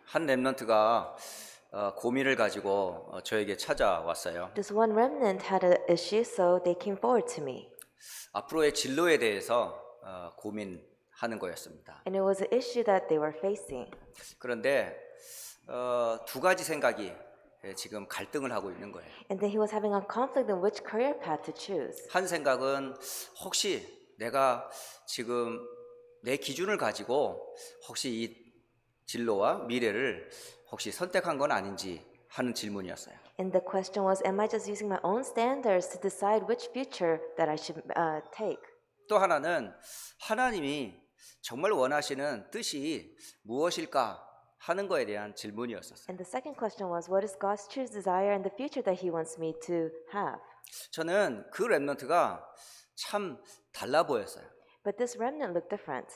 한 렘넌트가 고민을 가지고 저에게 찾아왔어요. This one remnant had an issue, so they came forward to me. 앞으로의 진로에 대해서 고민하는 거였습니다. And it was an issue that they were facing. 그런데 두 가지 생각이 지금 갈등을 하고 있는 거예요. And then he was having a conflict in which career path to choose. 한 생각은 혹시 내가 지금 내 기준을 가지고 혹시 이 진로와 미래를 혹시 선택한 건 아닌지 하는 질문이었어요. And the question was, am I just using my own standards to decide which future that I should take? 또 하나는 하나님이 정말 원하시는 뜻이 무엇일까 하는 거에 대한 질문이었었어요. And the second question was, what is God's true desire and the future that He wants me to have? 저는 그 렘넌트가 참 달라 보였어요. But this remnant looked different.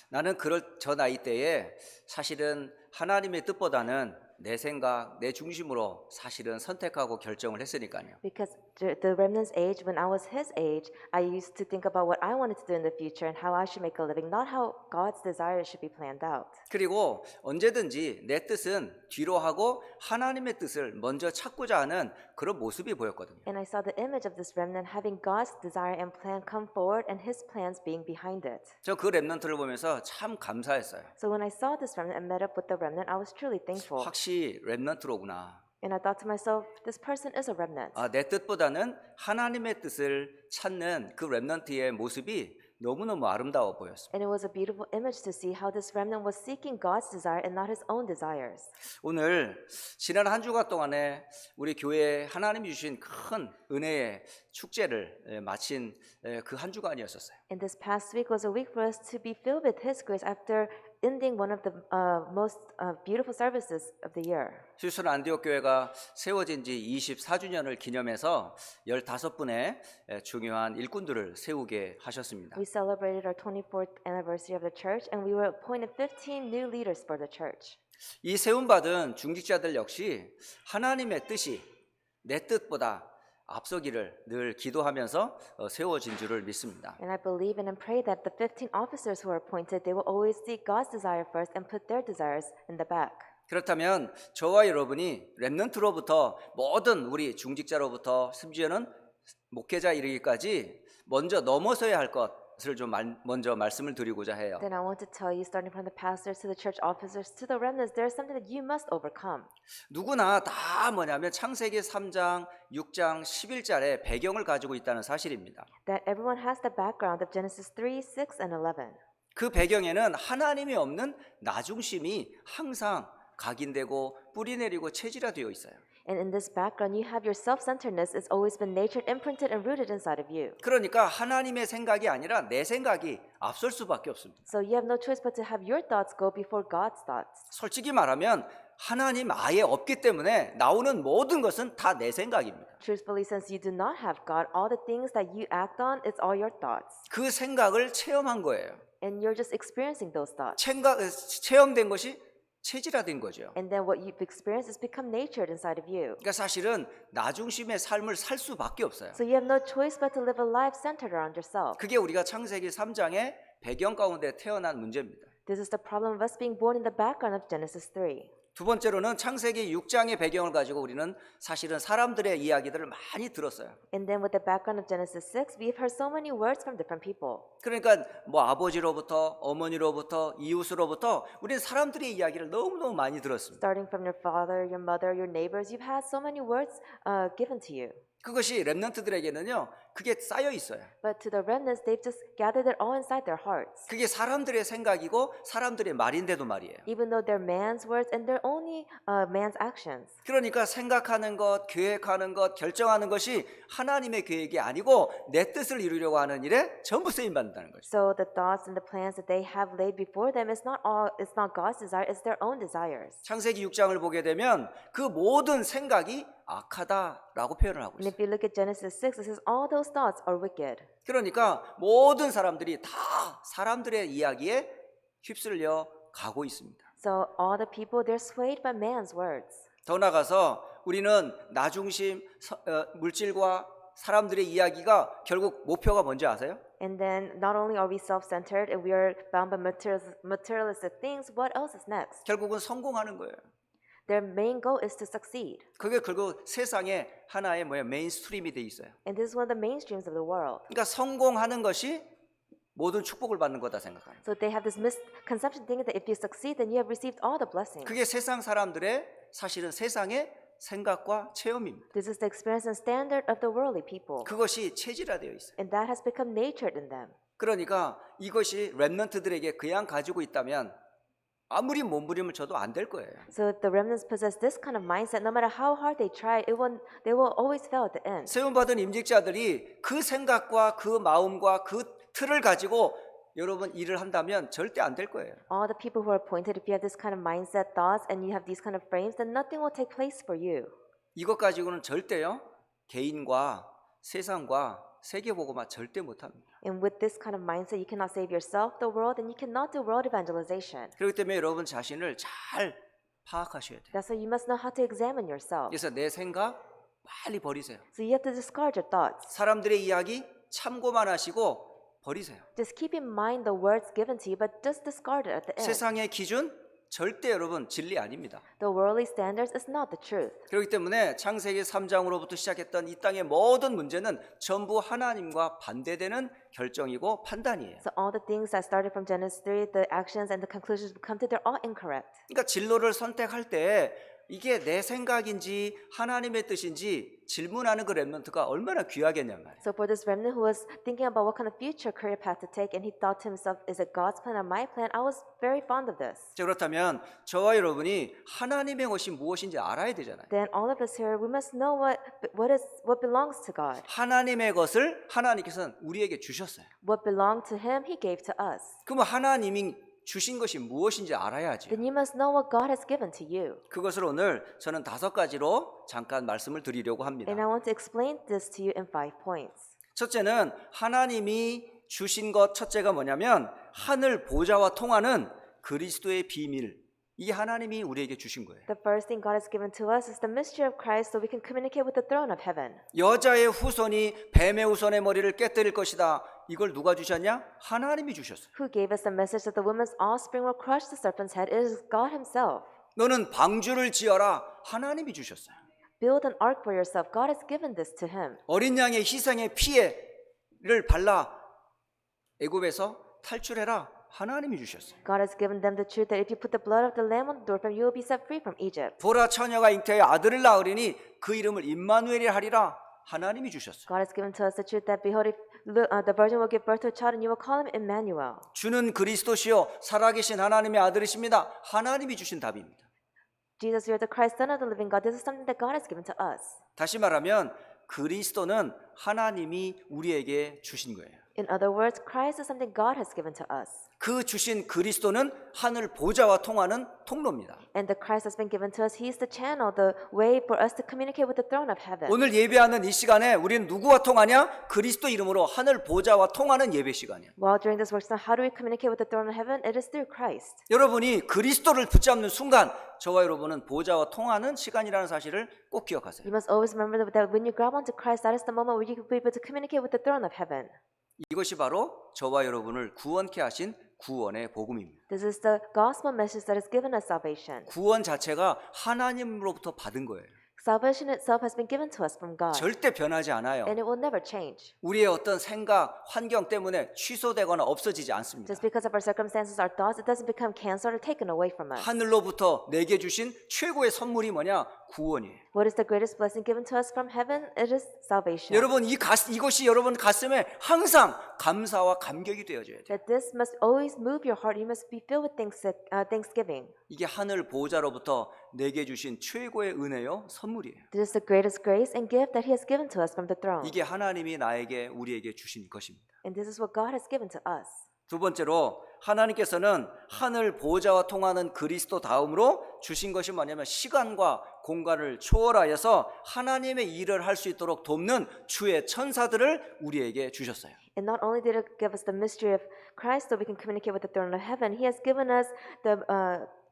나는 저 나이 때에 사실은 하나님의 뜻보다는 내 생각, 내 중심으로 사실은 선택하고 결정을 했으니까요. Because the remnant's age, when I was his age, I used to think about what I wanted to do in the future and how I should make a living, not how God's desire should be planned out. 그리고 언제든지 내 뜻은 뒤로 하고 하나님의 뜻을 먼저 찾고자 하는 그런 모습이 보였거든요. And I saw the image of this remnant having God's desire and plan come forward and his plans being behind it. 저 그 렘넌트를 보면서 참 감사했어요. So when I saw this remnant and met up with the remnant, I was truly thankful. 확실히 렘넌트로구나. And I thought to myself, this person is a remnant. 내 뜻보다는 하나님의 뜻을 찾는 그 렘넌트의 모습이 너무너무 아름다워 보였습니다. And it was a beautiful image to see how this remnant was seeking God's desire and not his own desires. 오늘 지난 한 주간 동안에 우리 교회에 하나님이 주신 큰 은혜의 축제를 마친 그 한 주간이었었어요. And this past week was a week for us to be filled with his grace after ending one of the most beautiful services of the year. 휴스턴 안디옥 교회가 세워진 지 24주년을 기념해서 15분의 중요한 일꾼들을 세우게 하셨습니다. We celebrated our 24th anniversary of the church and we were appointed 15 new leaders for the church. 이 세움받은 중직자들 역시 하나님의 뜻이 내 뜻보다 앞서기를 늘 기도하면서 세워진 줄을 믿습니다. And I believe and pray that the 15 officers who are appointed, they will always seek God's desire first and put their desires in the back. 그렇다면 저와 여러분이 렘넌트로부터 모든 우리 중직자로부터 심지어는 목회자 이르기까지 먼저 넘어서야 할 것을 좀 먼저 말씀을 드리고자 해요. Then I want to tell you, starting from the pastors to the church officers to the remnants, there is something that you must overcome. 누구나 다 뭐냐면 창세기 3장, 6장, 11절의 배경을 가지고 있다는 사실입니다. That everyone has the background of Genesis 3, 6, and 11. 그 배경에는 하나님이 없는 나중심이 항상 각인되고 뿌리내리고 체질화되어 있어요. And in this background, you have your self-centeredness. It's always been natured, imprinted, and rooted inside of you. 그러니까 하나님의 생각이 아니라 내 생각이 앞설 수밖에 없습니다. So you have no choice but to have your thoughts go before God's thoughts. 솔직히 말하면 하나님 아예 없기 때문에 나오는 모든 것은 다 내 생각입니다. Truthfully, since you do not have God, all the things that you act on, it's all your thoughts. 그 생각을 체험한 거예요. And you're just experiencing those thoughts. 체험된 것이 체질화된 거죠. And then what you've experienced has become natured inside of you. 그러니까 사실은 나중심의 삶을 살 수밖에 없어요. So you have no choice but to live a life centered around yourself. 그게 우리가 창세기 3장의 배경 가운데 태어난 문제입니다. This is the problem of us being born in the background of Genesis 3. 두 번째로는 창세기 6장의 배경을 가지고 우리는 사실은 사람들의 이야기들을 많이 들었어요. And then with the background of Genesis 6, we've heard so many words from different people. 그러니까 뭐 아버지로부터 어머니로부터 이웃으로부터 우리는 사람들의 이야기를 너무너무 많이 들었습니다. Starting from your father, your mother, your neighbors, you've had so many words given to you. 그것이 렘넌트들에게는요, 그게 쌓여 있어요. But to the remnants, they've just gathered it all inside their hearts. 그게 사람들의 생각이고 사람들의 말인데도 말이에요. Even though they're man's words and they're only man's actions. 그러니까 생각하는 것, 계획하는 것, 결정하는 것이 하나님의 계획이 아니고 내 뜻을 이루려고 하는 일에 전부 쓰임 받는다는 거죠. So the thoughts and the plans that they have laid before them is not God's desire, it's their own desires. 창세기 6장을 보게 되면 그 모든 생각이 악하다라고 표현을 하고 And 있어요. if you look at Genesis 6, it says all those thoughts are wicked. 그러니까 모든 사람들이 다 사람들의 이야기에 휩쓸려 가고 있습니다. So all the people, they're swayed by man's words. 더 나아가서 우리는 나중심, 물질과 사람들의 이야기가 결국 목표가 뭔지 아세요? And then not only are we self-centered and we are bound by materialistic things, what else is next? 결국은 성공하는 거예요. Their main goal is to succeed. 그게 결국 세상의 하나의 메인스트림이 돼 있어요. And this is one of the mainstreams of the world. 그러니까 성공하는 것이 모든 축복을 받는 거다 생각합니다. So they have this misconception thinking that if you succeed, then you have received all the blessings. 그게 세상 사람들의 사실은 세상의 생각과 체험입니다. This is the experience and standard of the worldly people. 그것이 체질화되어 있어요. And that has become natured in them. 그러니까 이것이 렘넌트들에게 그냥 가지고 있다면 아무리 몸부림을 쳐도 안 될 거예요. So if the remnants possess this kind of mindset, no matter how hard they try, they will always fail at the end. 세움받은 임직자들이 그 생각과 그 마음과 그 틀을 가지고 여러분 일을 한다면 절대 안 될 거예요. All the people who are appointed, if you have this kind of mindset, thoughts, and you have these kind of frames, then nothing will take place for you. 이것 가지고는 절대요 개인과 세상과 세계보고만 절대 못합니다. And with this kind of mindset, you cannot save yourself, the world, and you cannot do world evangelization. 그렇기 때문에 여러분 자신을 잘 파악하셔야 돼요. That's why you must know how to examine yourself. 그래서 내 생각 빨리 버리세요. So you have to discard your thoughts. 사람들의 이야기 참고만 하시고 버리세요. Just keep in mind the words given to you, but just discard it at the end. 세상의 기준 절대 여러분 진리 아닙니다. The worldly standards is not the truth. 그렇기 때문에 창세기 3장으로부터 시작했던 이 땅의 모든 문제는 전부 하나님과 반대되는 결정이고 판단이에요. So all the things that started from Genesis 3, the actions and the conclusions we come to, they're all incorrect. 그러니까 진로를 선택할 때 이게 내 생각인지 하나님의 뜻인지 질문하는 그 렘넌트가 얼마나 귀하겠냐 말이에요. So for this remnant who was thinking about what kind of future career path to take, and he thought to himself, is it God's plan or my plan? I was very fond of this. 자, 그렇다면 저와 여러분이 하나님의 것이 무엇인지 알아야 되잖아요. Then all of us here, we must know what belongs to God. 하나님의 것을 하나님께서는 우리에게 주셨어요. What belonged to Him, He gave to us. 그러면 하나님이 주신 것이 무엇인지 알아야지. Then you must know what God has given to you. 그것을 오늘 저는 5가지로 잠깐 말씀을 드리려고 합니다. And I want to explain this to you in 5 points. 첫째는 하나님이 주신 것 첫째가 뭐냐면 하늘 보좌와 통하는 그리스도의 비밀. 이게 하나님이 우리에게 주신 거예요. The first thing God has given to us is the mystery of Christ so we can communicate with the throne of heaven. 여자의 후손이 뱀의 후손의 머리를 깨뜨릴 것이다. 이걸 누가 주셨냐? 하나님이 주셨어요. Who gave us the message that the woman's offspring will crush the serpent's head? It is God Himself. 너는 방주를 지어라. 하나님이 주셨어요. Build an ark for yourself. God has given this to him. 어린 양의 희생의 피해를 발라 애굽에서 탈출해라. 하나님이 주셨어요. God has given them the truth that if you put the blood of the lamb on the doorframe, you will be set free from Egypt. 보라 처녀가 잉태하여 아들을 낳으리니 그 이름을 임마누엘이 하리라. 하나님이 주셨어요. God has given to us the truth that behold, if the virgin will give birth to a child, and you will call him Emmanuel. 주는 그리스도시요 살아계신 하나님의 아들이십니다. 하나님이 주신 답입니다. Jesus, you are the Christ, Son of the living God. This is something that God has given to us. 다시 말하면 그리스도는 하나님이 우리에게 주신 거예요. In other words, Christ is something God has given to us. 그 주신 그리스도는 하늘 보좌와 통하는 통로입니다. And the Christ has been given to us. He is the channel, the way for us to communicate with the throne of heaven. 오늘 예배하는 이 시간에 우리는 누구와 통하냐? 그리스도 이름으로 하늘 보좌와 통하는 예배 시간이에요. While during this work, how do we communicate with the throne of heaven? It is through Christ. 여러분이 그리스도를 붙잡는 순간 저와 여러분은 보좌와 통하는 시간이라는 사실을 꼭 기억하세요. You must always remember that when you grab onto Christ, that is the moment where you can be able to communicate with the throne of heaven. 이것이 바로 저와 여러분을 구원케 하신 구원의 복음입니다. This is the gospel message that has given us salvation. 구원 자체가 하나님으로부터 받은 거예요. Salvation itself has been given to us from God, 절대 변하지 않아요. and it will never change. 우리의 어떤 생각, 환경 때문에 취소되거나 없어지지 않습니다. Just because of our circumstances, our thoughts, it doesn't become canceled or taken away from us. 하늘로부터 내게 주신 최고의 선물이 뭐냐? 구원이에요. What is the greatest blessing given to us from heaven? It is salvation. 여러분 이것이 여러분 가슴에 항상 감사와 감격이 되어져야 돼요. That this must always move your heart. You must be filled with thanksgiving. 이게 하늘 보호자로부터 내게 주신 최고의 은혜요 선물이에요. This is the greatest grace and gift that He has given to us from the throne. 이게 하나님이 나에게 우리에게 주신 것입니다. And this is what God has given to us. 두 번째로 하나님께서는 하늘 보호자와 통하는 그리스도 다음으로 주신 것이 뭐냐면 시간과 공간을 초월하여서 하나님의 일을 할 수 있도록 돕는 주의 천사들을 우리에게 주셨어요. And not only did it give us the mystery of Christ so we can communicate with the throne of heaven, He has given us the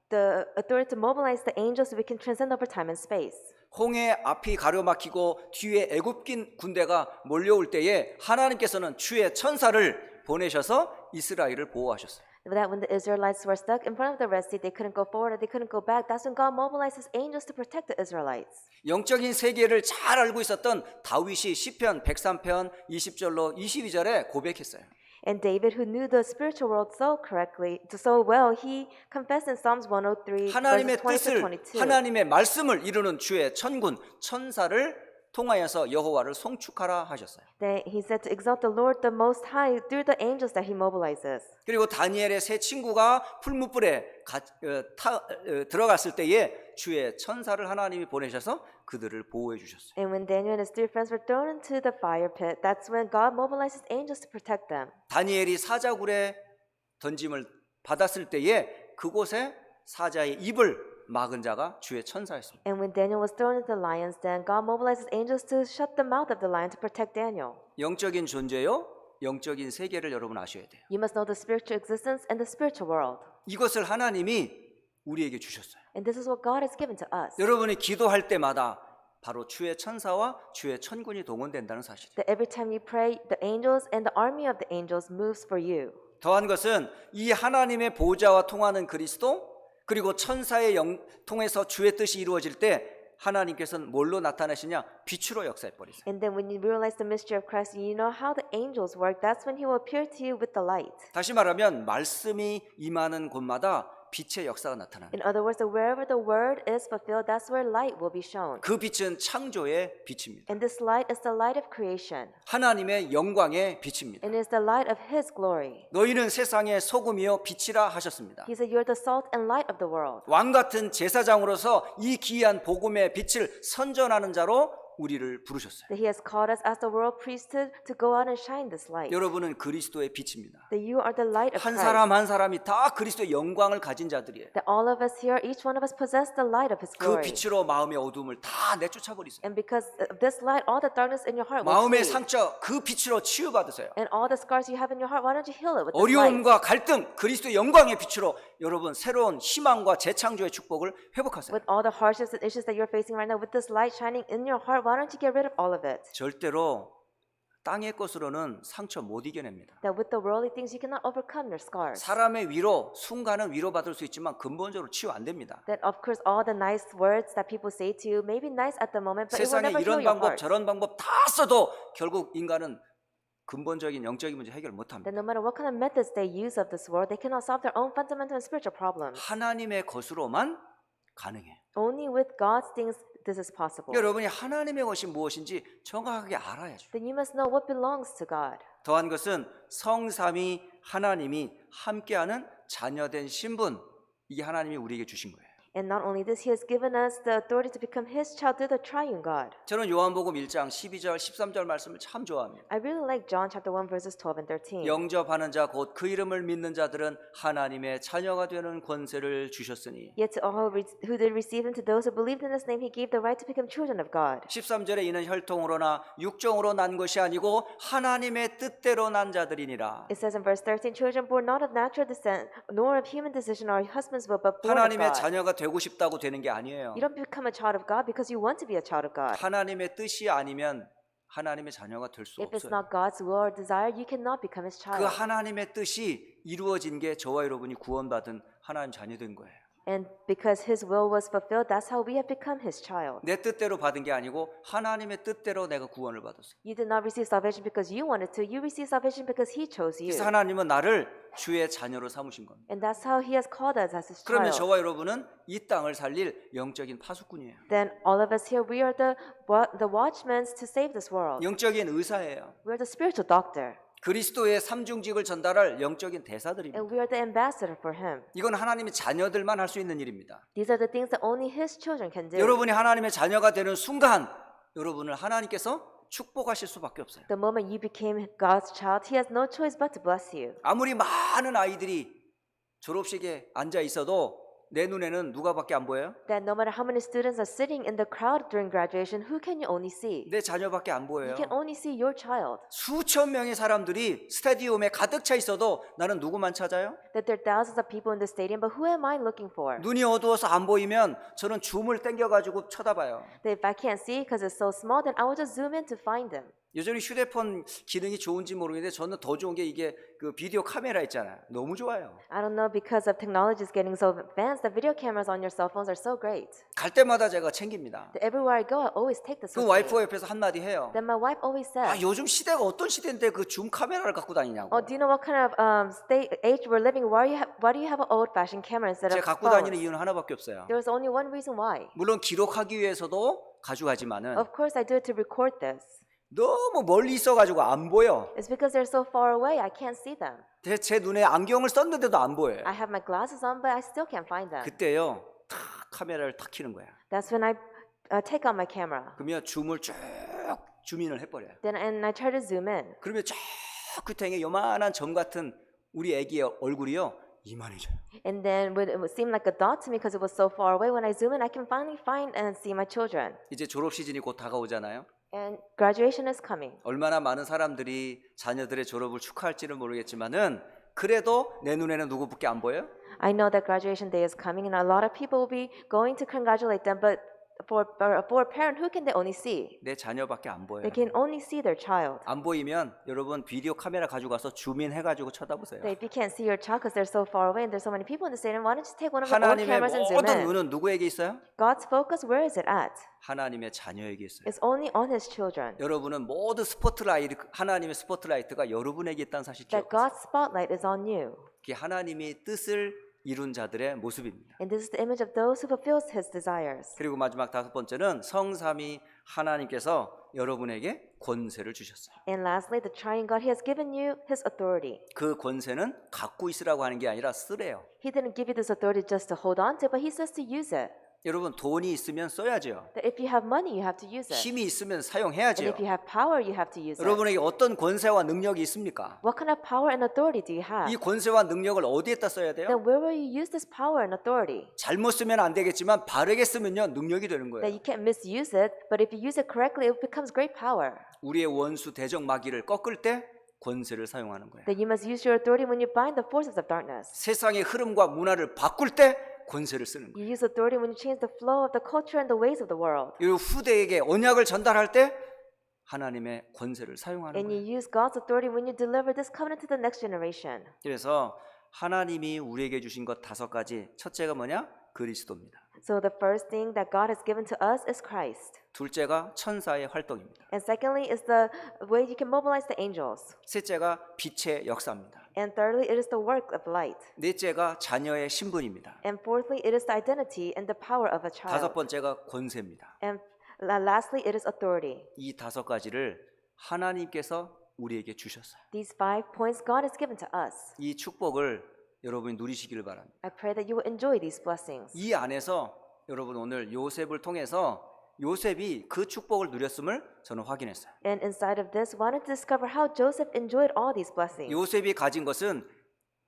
the authority to mobilize the angels so we can transcend over time and space. 홍해 앞이 가로막히고 뒤에 애굽긴 군대가 몰려올 때에 하나님께서는 주의 천사를 보내셔서 이스라엘을 보호하셨어요. That when the Israelites were stuck in front of the Red Sea, they couldn't go forward or they couldn't go back. That's when God mobilized his angels to protect the Israelites. 영적인 세계를 잘 알고 있었던 다윗이 시편 103편 20절로 22절에 고백했어요. And David, who knew the spiritual world so well, he confessed in Psalms 103, 하나님의 verses 20 to 뜻을 22. 하나님의 말씀을 이루는 주의 천군 천사를 통하여서 여호와를 송축하라 하셨어요. He said to exalt the Lord the Most High through the angels that he mobilizes. 그리고 다니엘의 세 친구가 풀무불에 들어갔을 때에 주의 천사를 하나님이 보내셔서 그들을 보호해 주셨어요. And when Daniel and his three friends were thrown into the fire pit, that's when God mobilized his angels to protect them. 다니엘이 사자굴에 던짐을 받았을 때에 그곳에 사자의 입을 막은 자가 주의 천사였습니다. And when Daniel was thrown into the lion's den, God mobilized his angels to shut the mouth of the lion to protect Daniel. 영적인 존재요, 영적인 세계를 여러분 아셔야 돼요. You must know the spiritual existence and the spiritual world. 이것을 하나님이 우리에게 주셨어요. And this is what God has given to us. 여러분이 기도할 때마다 바로 주의 천사와 주의 천군이 동원된다는 사실이에요. That every time you pray, the angels and the army of the angels moves for you. 더한 것은 이 하나님의 보좌와 통하는 그리스도 그리고 천사의 영 통해서 주의 뜻이 이루어질 때 하나님께서는 뭘로 나타나시냐? 빛으로 역사해 버리세요. And then when you realize the mystery of Christ, you know how the angels work. That's when he will appear to you with the light. 다시 말하면 말씀이 임하는 곳마다 빛의 역사가 나타나요. In other words, wherever the word is fulfilled, that's where light will be shown. 그 빛은 창조의 빛입니다. And this light is the light of creation. 하나님의 영광의 빛입니다. And is the light of his glory. 너희는 세상의 소금이요 빛이라 하셨습니다. He said, you're the salt and light of the world. 왕 같은 제사장으로서 이 귀한 복음의 빛을 선전하는 자로 우리를 부르셨어요. That he has called us as the world priesthood to go out and shine this light. 여러분은 그리스도의 빛입니다. That you are the light of 한 Christ. 사람 한 사람이 다 그리스도의 영광을 가진 자들이에요. That all of us here, each one of us possess the light of his 그 glory. 빛으로 마음의 어둠을 다 내쫓아 버리세요. And because of this light, all the darkness in your heart will 마음의 flee. 상처 그 빛으로 치유받으세요. And all the scars you have in your heart, why don't you heal it with this light? 어려움과 갈등 그리스도의 영광의 빛으로 여러분 새로운 희망과 재창조의 축복을 회복하세요. With all the hardships and issues that you're facing right now, with this light shining in your heart, why don't you get rid of all of it? 절대로 땅의 것으로는 상처 못 이겨냅니다. That with the worldly things, you cannot overcome your scars. 사람의 위로 순간은 위로받을 수 있지만 근본적으로 치유 안 됩니다. That of course, all the nice words that people say to you may be nice at the moment, but it will 세상에 never heal 이런 your 방법 heart. 저런 방법 다 써도 결국 인간은 근본적인 영적인 문제 해결 못 합니다. That no matter what kind of methods they use of this world, they cannot solve their own fundamental and spiritual problems. 하나님의 것으로만 가능해요. Only with God's things this is possible. 여러분이 하나님의 것이 무엇인지 정확하게 알아야죠. Then you must know what belongs to God. 더한 것은 성삼위 하나님이 함께하는 자녀된 신분 이게 하나님이 우리에게 주신 거예요. And not only this, He has given us the authority to become His child through the triune God. 저는 요한복음 1장 12절 13절 말씀을 참 좋아합니다. I really like John chapter 1 verses 12 and 13. 영접하는 자 곧 그 이름을 믿는 자들은 하나님의 자녀가 되는 권세를 주셨으니 Yet to all who did receive Him, to those who believed in His name, He gave the right to become children of God. 13절에 이는 혈통으로나 육정으로 난 것이 아니고 하나님의 뜻대로 난 자들이니라. It says in verse 13, children born not of natural descent, nor of human decision or husband's will, but born of 하나님의 God. 자녀가 되고 싶다고 되는 게 아니에요. You don't become a child of God because you want to be a child of God. 하나님의 뜻이 아니면 하나님의 자녀가 될 수 If it's 없어요. not God's will or desire, you cannot become His 그 child. 하나님의 뜻이 이루어진 게 저와 여러분이 구원받은 하나님 자녀된 거예요. And because His will was fulfilled, that's how we have become His child. 내 뜻대로 받은 게 아니고 하나님의 뜻대로 내가 구원을 받았어요. You did not receive salvation because you wanted to. You received salvation because He chose you. 그래서 하나님은 나를 주의 자녀로 삼으신 겁니다. And that's how He has called us as His 그러면 child. 저와 여러분은 이 땅을 살릴 영적인 파수꾼이에요. Then all of us here, we are the watchmen to save this world. 영적인 의사예요. We are the spiritual doctor. 그리스도의 삼중직을 전달할 영적인 대사들입니다. And we are the ambassador for Him. 이건 하나님의 자녀들만 할 수 있는 일입니다. These are the things that only His children can do. 여러분이 하나님의 자녀가 되는 순간 여러분을 하나님께서 축복하실 수밖에 없어요. The moment you became God's child, He has no choice but to bless you. 아무리 많은 아이들이 졸업식에 앉아 있어도 내 눈에는 누가밖에 안 보여요? that no matter how many students are sitting in the crowd during graduation, who can you only see? 내 자녀밖에 안 You 보여요. can only see your child. 수천 명의 사람들이 스타디움에 가득 차 있어도 나는 누구만 찾아요? That there are thousands of people in the stadium, but who am I looking for? 눈이 어두워서 안 보이면 저는 줌을 당겨가지고 쳐다봐요. That if I can't see because it's so small, then I will just zoom in to find them. 여전히 휴대폰 기능이 좋은지 모르겠는데 저는 더 좋은 게 이게 그 비디오 카메라 있잖아요. 너무 좋아요. I don't know, because of technology is getting so advanced, the video cameras on your cell phones are so great. 갈 때마다 제가 챙깁니다. That everywhere I go, I always take this 그 with me. 와이프 옆에서 한마디 해요. Then my wife always 아, says, 요즘 시대가 어떤 시대인데 그 줌 카메라를 갖고 다니냐고. "Oh, do you know what kind of age we're living? Why do you have an old-fashioned camera instead of 제가 갖고 phone?" 다니는 이유는 하나밖에 없어요. There's only one reason why. 물론 기록하기 위해서도 가져가지만은 Of course, I do it to record this. 너무 멀리 있어가지고 안 보여. It's because they're so far away, I can't see them. 제 눈에 안경을 썼는데도 안 보여요. I have my glasses on, but I still can't find them. 그때요, 탁 카메라를 탁 켜는 거야. That's when I take out my camera. 그러면 줌을 쭉 줌인을 해버려요. And I try to zoom in. 그러면 저 끝에 요만한 점 같은 우리 애기의 얼굴이요 이만해져요. And then it would seem like a dot to me because it was so far away. When I zoom in, I can finally find and see my children. 이제 졸업 시즌이 곧 다가오잖아요. And graduation is coming. 얼마나 많은 사람들이 자녀들의 졸업을 축하할지는 모르겠지만은 그래도 내 눈에는 누구밖에 안 보여요? I know that graduation day is coming, and a lot of people will be going to congratulate them. But for a parent, who can they only see? 내 자녀밖에 안 보여요. They can only see their child. 안 보이면 여러분 비디오 카메라 가지고가서 줌인 해가지고 쳐다보세요. That if you can't see your child because they're so far away and there's so many people in the stadium, why don't you take one of the old 하나님의 cameras and zoom 모든 in? 눈은 누구에게 있어요? God's focus, where is it at? 하나님의 자녀에게 있어요. It's only on His children. 여러분은 모든 스포트라이트, 하나님의 스포트라이트가 여러분에게 있다는 사실 That 기억하세요. God's spotlight is on you. 그게 하나님이 뜻을 이룬 자들의 모습입니다. And this is the image of those who fulfills His desires. 그리고 마지막 다섯 번째는 성삼위 하나님께서 여러분에게 권세를 주셨어요. And lastly, the triune God, He has given you His authority. 그 권세는 갖고 있으라고 하는 게 아니라 쓰래요. He didn't give you this authority just to hold on to, but He says to use it. 여러분 돈이 있으면 써야죠. That if you have money, you have to use it. 힘이 있으면 And 사용해야죠. if you have power, you have to use it. 여러분에게 어떤 권세와 능력이 있습니까? What kind of power and authority do you have? 이 권세와 능력을 어디에다 써야 돼요? Then where will you use this power and authority? 잘못 쓰면 안 되겠지만 바르게 쓰면요 능력이 되는 That 거예요. you can't misuse it, but if you use it correctly, it becomes great power. 우리의 원수 대적 마귀를 꺾을 때 권세를 사용하는 거예요. That you must use your authority when you bind the forces of darkness. 세상의 흐름과 문화를 바꿀 때 권세를 쓰는 거예요. You use authority when you change the flow of the culture and the ways of the world. 그리고 후대에게 언약을 전달할 때 하나님의 권세를 사용하는 And you 거예요. use God's authority when you deliver this covenant to the next generation. 그래서 하나님이 우리에게 주신 것 다섯 가지. 첫째가 뭐냐? 그리스도입니다. So the first thing that God has given to us is Christ. 둘째가 천사의 활동입니다. And secondly is the way you can mobilize the angels. 셋째가 빛의 역사입니다. And thirdly, it is the work of light. 넷째가 자녀의 신분입니다. And fourthly, it is the identity and the power of a child. 다섯 번째가 권세입니다. And lastly, it is authority. 이 다섯 가지를 하나님께서 우리에게 주셨어요. These 5 points God has given to us. 이 축복을 여러분이 누리시기를 바랍니다. I pray that you will enjoy these blessings. 이 안에서 여러분 오늘 요셉을 통해서 요셉이 그 축복을 누렸음을 저는 확인했어요. And inside of this, why don't you discover how Joseph enjoyed all these blessings? 요셉이 가진 것은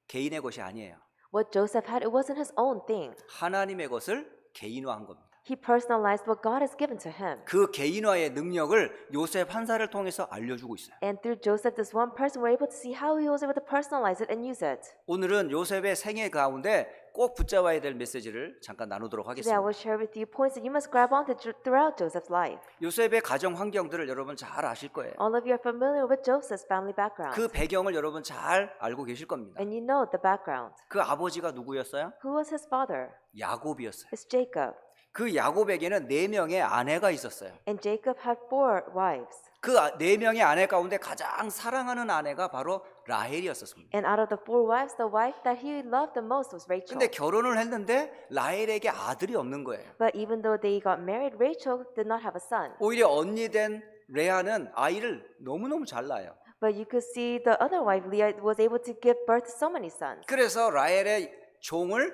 개인의 것이 아니에요. What Joseph had, it wasn't his own thing. 하나님의 것을 개인화한 겁니다. He personalized what God has given to him. 그 개인화의 능력을 요셉 한 사를 통해서 알려주고 있어요. And through Joseph, this one person, we're able to see how he was able to personalize it and use it. 오늘은 요셉의 생애 가운데 꼭 붙잡아야 될 메시지를 잠깐 나누도록 Today, I 하겠습니다. will share with you points that you must grab onto throughout Joseph's life. 요셉의 가정 환경들을 여러분 잘 아실 거예요. All of you are familiar with Joseph's family background. 그 배경을 여러분 잘 알고 계실 겁니다. And you know the background. 그 아버지가 누구였어요? Who was his father? 야곱이었어요. It's Jacob. 그 야곱에게는 4명의 아내가 있었어요. And Jacob had 4 wives. 그 4명의 아내 가운데 가장 사랑하는 아내가 바로 라헬이었습니다. And out of the 4 wives, the wife that he loved the most was Rachel. 근데 결혼을 했는데 라헬에게 아들이 없는 거예요. But even though they got married, Rachel did not have a son. 오히려 언니 된 레아는 아이를 너무너무 잘 낳아요. But you could see the other wife, Leah, was able to give birth to so many sons. 그래서 라헬의 종을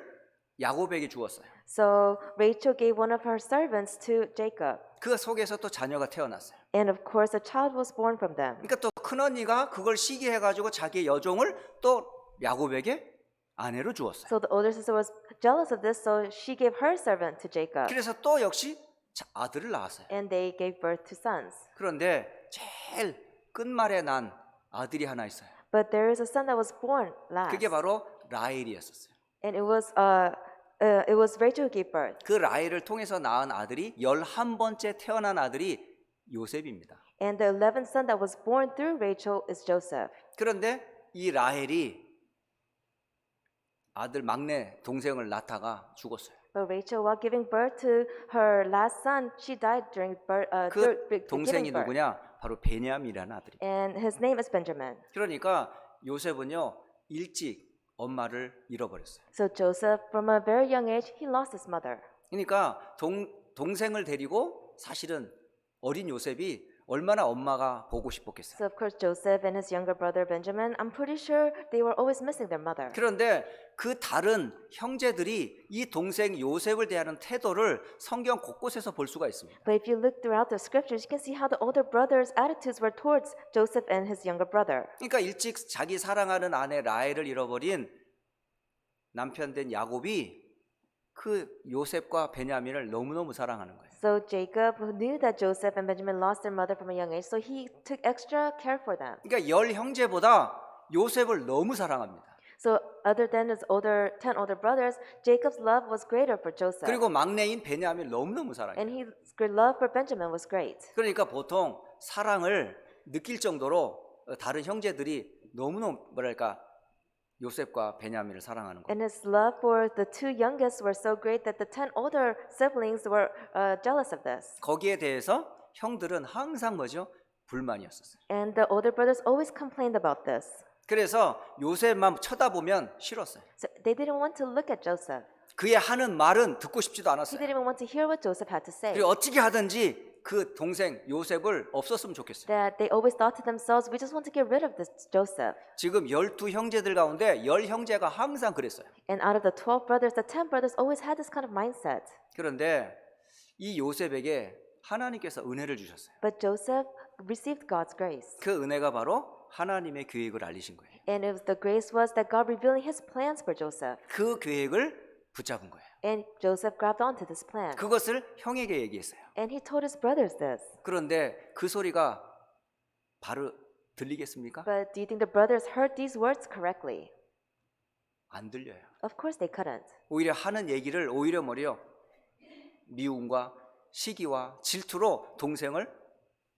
야곱에게 주었어요. So Rachel gave one of her servants to Jacob. 그 속에서 또 자녀가 태어났어요. And of course, a child was born from them. 그러니까 또 큰언니가 그걸 시기해가지고 자기의 여종을 또 야곱에게 아내로 주었어요. So the older sister was jealous of this, so she gave her servant to Jacob. 그래서 또 역시 아들을 낳았어요. And they gave birth to sons. 그런데 제일 끝말에 난 아들이 하나 있어요. But there is a son that was born last. 그게 바로 라헬이었었어요. And it was Rachel who gave birth. 그 라헬을 통해서 낳은 아들이 11번째 태어난 아들이 요셉입니다. And the 11th son that was born through Rachel is Joseph. 그런데 이 라헬이 아들 막내 동생을 낳다가 죽었어요. But Rachel, while giving birth to her last son, she died during birth. 그 동생이 누구냐? 바로 베냐민이라는 아들이. And his name is Benjamin. 그러니까 요셉은요 일찍 엄마를 잃어버렸어요. So Joseph, from a very young age, he lost his mother. 그러니까 동생을 데리고 사실은 어린 요셉이 얼마나 엄마가 보고 싶었겠어요. So of course Joseph and his younger brother Benjamin, I'm pretty sure they were always missing their mother. 그런데 그 다른 형제들이 이 동생 요셉을 대하는 태도를 성경 곳곳에서 볼 수가 있습니다. But if you look throughout the scriptures, you can see how the older brother's attitudes were towards Joseph and his younger brother. 그러니까 일찍 자기 사랑하는 아내 라헬을 잃어버린 남편 된 야곱이 그 요셉과 베냐민을 너무너무 사랑하는 거예요. So Jacob, who knew that Joseph and Benjamin lost their mother from a young age, so he took extra care for them. 그러니까 10 형제보다 요셉을 너무 사랑합니다. So other than his 10 older brothers, Jacob's love was greater for Joseph. 그리고 막내인 베냐민을 너무너무 사랑해요. And his love for Benjamin was great. 그러니까 보통 사랑을 느낄 정도로 다른 형제들이 너무너무 뭐랄까 요셉과 베냐민을 사랑하는 거예요. And his love for the two youngest were so great that the 10 older siblings were jealous of this. 거기에 대해서 형들은 항상 뭐죠? 불만이었었어요. And the older brothers always complained about this. 그래서 요셉만 쳐다보면 싫었어요. So they didn't want to look at Joseph. 그의 하는 말은 듣고 싶지도 He 않았어요. didn't even want to hear what Joseph had to say. 그리고 어떻게 하든지 그 동생 요셉을 없었으면 좋겠어요. That they always thought to themselves, we just want to get rid of this Joseph. 지금 12 형제들 가운데 10 형제가 항상 그랬어요. And out of the 12 brothers, the 10 brothers always had this kind of mindset. 그런데 이 요셉에게 하나님께서 은혜를 주셨어요. But Joseph received God's grace. 그 은혜가 바로 하나님의 계획을 알리신 거예요. And it was, the grace was that God revealing his plans for Joseph. 그 계획을 붙잡은 거예요. And Joseph grabbed onto this plan. 그것을 형에게 얘기했어요. And he told his brothers this. 그런데 그 소리가 바로 들리겠습니까? But do you think the brothers heard these words correctly? 안 들려요. Of course they couldn't. 오히려 하는 얘기를 오히려 뭐래요? 미움과 시기와 질투로 동생을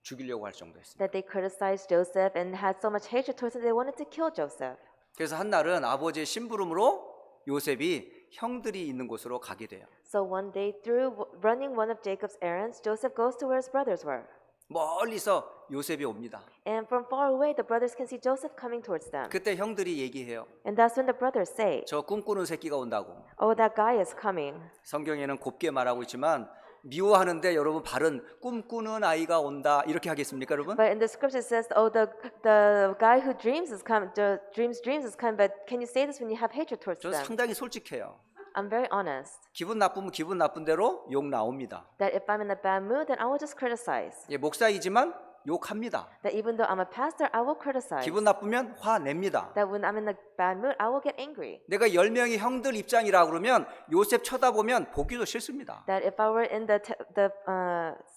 죽이려고 할 정도였습니다. That they criticized Joseph and had so much hatred towards him, they wanted to kill Joseph. 그래서 한 날은 아버지의 심부름으로 요셉이 형들이 있는 곳으로 가게 돼요. So one day, through running one of Jacob's errands, Joseph goes to where his brothers were. 멀리서 요셉이 옵니다. And from far away, the brothers can see Joseph coming towards them. 그때 형들이 얘기해요. And that's when the brothers say, 저 꿈꾸는 새끼가 온다고. oh, that guy is coming. 성경에는 곱게 말하고 있지만 미워하는데 여러분 발은 꿈꾸는 아이가 온다 이렇게 하겠습니까, 여러분? But in the scripture it says, oh, the guy who dreams is coming, dreams is coming. But can you say this when you have hatred towards 저 them? 상당히 솔직해요. I'm very honest. 기분 나쁘면 기분 나쁜 대로 욕 나옵니다. That if I'm in a bad mood, then I will just criticize. 예, 목사이지만 욕합니다. That even though I'm a pastor, I will criticize. 기분 나쁘면 화냅니다. That when I'm in a bad mood, I will get angry. 내가 10명의 형들 입장이라 그러면 요셉 쳐다보면 보기도 싫습니다. That if I were in the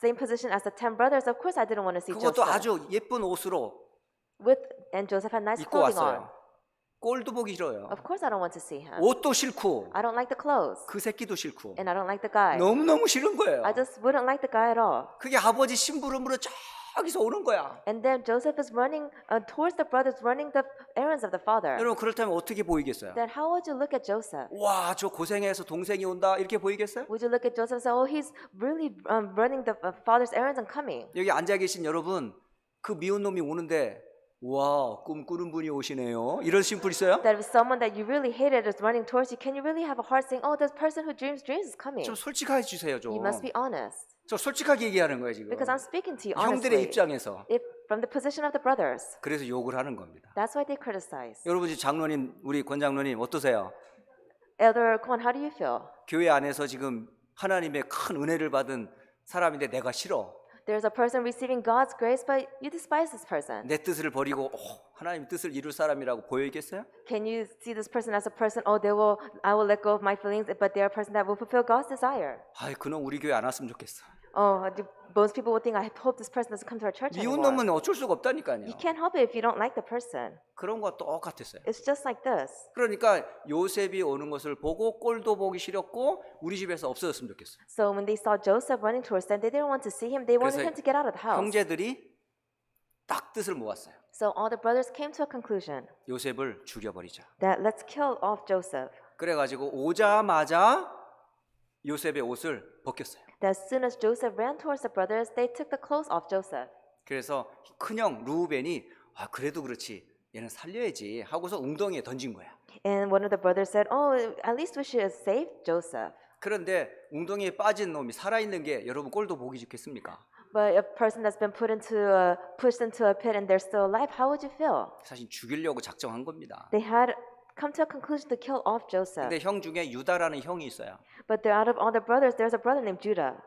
same position as the 10 brothers, of course I didn't want to see 그것도 Joseph. 아주 예쁜 옷으로 And Joseph had nice 입고 clothing on. 왔어요. 꼴도 보기 싫어요. Of course I don't want to see him. 옷도 싫고 I don't like the clothes. 그 새끼도 싫고 And I don't like the guy. 너무너무 싫은 거예요. I just wouldn't like the guy at all. 그게 아버지 심부름으로 저기서 오는 거야. And then Joseph is running towards the brothers, running the errands of the father. 여러분 그렇다면 어떻게 보이겠어요? Then how would you look at Joseph? 와, 저 고생해서 동생이 온다 이렇게 보이겠어요? Would you look at Joseph and say, oh, he's really running the father's errands and coming? 여기 앉아 계신 여러분 그 미운 놈이 오는데 와, 꿈꾸는 분이 오시네요. 이런 심플 있어요? That if someone that you really hated is running towards you, can you really have a heart saying, oh, this person who dreams is coming? 좀 솔직하게 주세요, 좀. You must be honest. 저 솔직하게 얘기하는 거예요, 지금. Because I'm speaking to you 형들의 honestly. 입장에서. If from the position of the brothers, 그래서 욕을 하는 겁니다. that's why they criticize. 여러분 지금 장로님, 우리 권 장로님 어떠세요? Elder Kwon, how do you feel? 교회 안에서 지금 하나님의 큰 은혜를 받은 사람인데 내가 싫어. There's a person receiving God's grace, but you despise this person. 내 뜻을 버리고 하나님 뜻을 이룰 사람이라고 보이겠어요? Can you see this person as a person? Oh, I will let go of my feelings, but they're a person that will fulfill God's desire. 아이 그놈 우리 교회 안 왔으면 좋겠어. Oh, most people would think, I hope this person doesn't come to our church 미운 anymore. 놈은 어쩔 수가 없다니까요. You can't help it if you don't like the person. 그런 거 똑같았어요. It's just like this. 그러니까 요셉이 오는 것을 보고 꼴도 보기 싫었고 우리 집에서 없어졌으면 좋겠어. So when they saw Joseph running towards them, they didn't want to see him. They wanted 그래서 him to get out of the house. 형제들이 딱 뜻을 모았어요. So all the brothers came to a conclusion 요셉을 죽여버리자. that let's kill off Joseph. 그래가지고 오자마자 요셉의 옷을 벗겼어요. That as soon as Joseph ran towards the brothers, they took the clothes off Joseph. 그래서 큰형 루벤이 그래도 그렇지 얘는 살려야지 하고서 웅덩이에 던진 거야. And one of the brothers said, oh, at least we should have saved Joseph. 그런데 웅덩이에 빠진 놈이 살아있는 게 여러분 꼴도 보기 좋겠습니까? But a person that's been pushed into a pit and they're still alive, how would you feel? 사실 죽이려고 작정한 겁니다. They had come to a conclusion to kill off Joseph. 근데 형 중에 유다라는 형이 있어요. But out of all the brothers, there's a brother named Judah.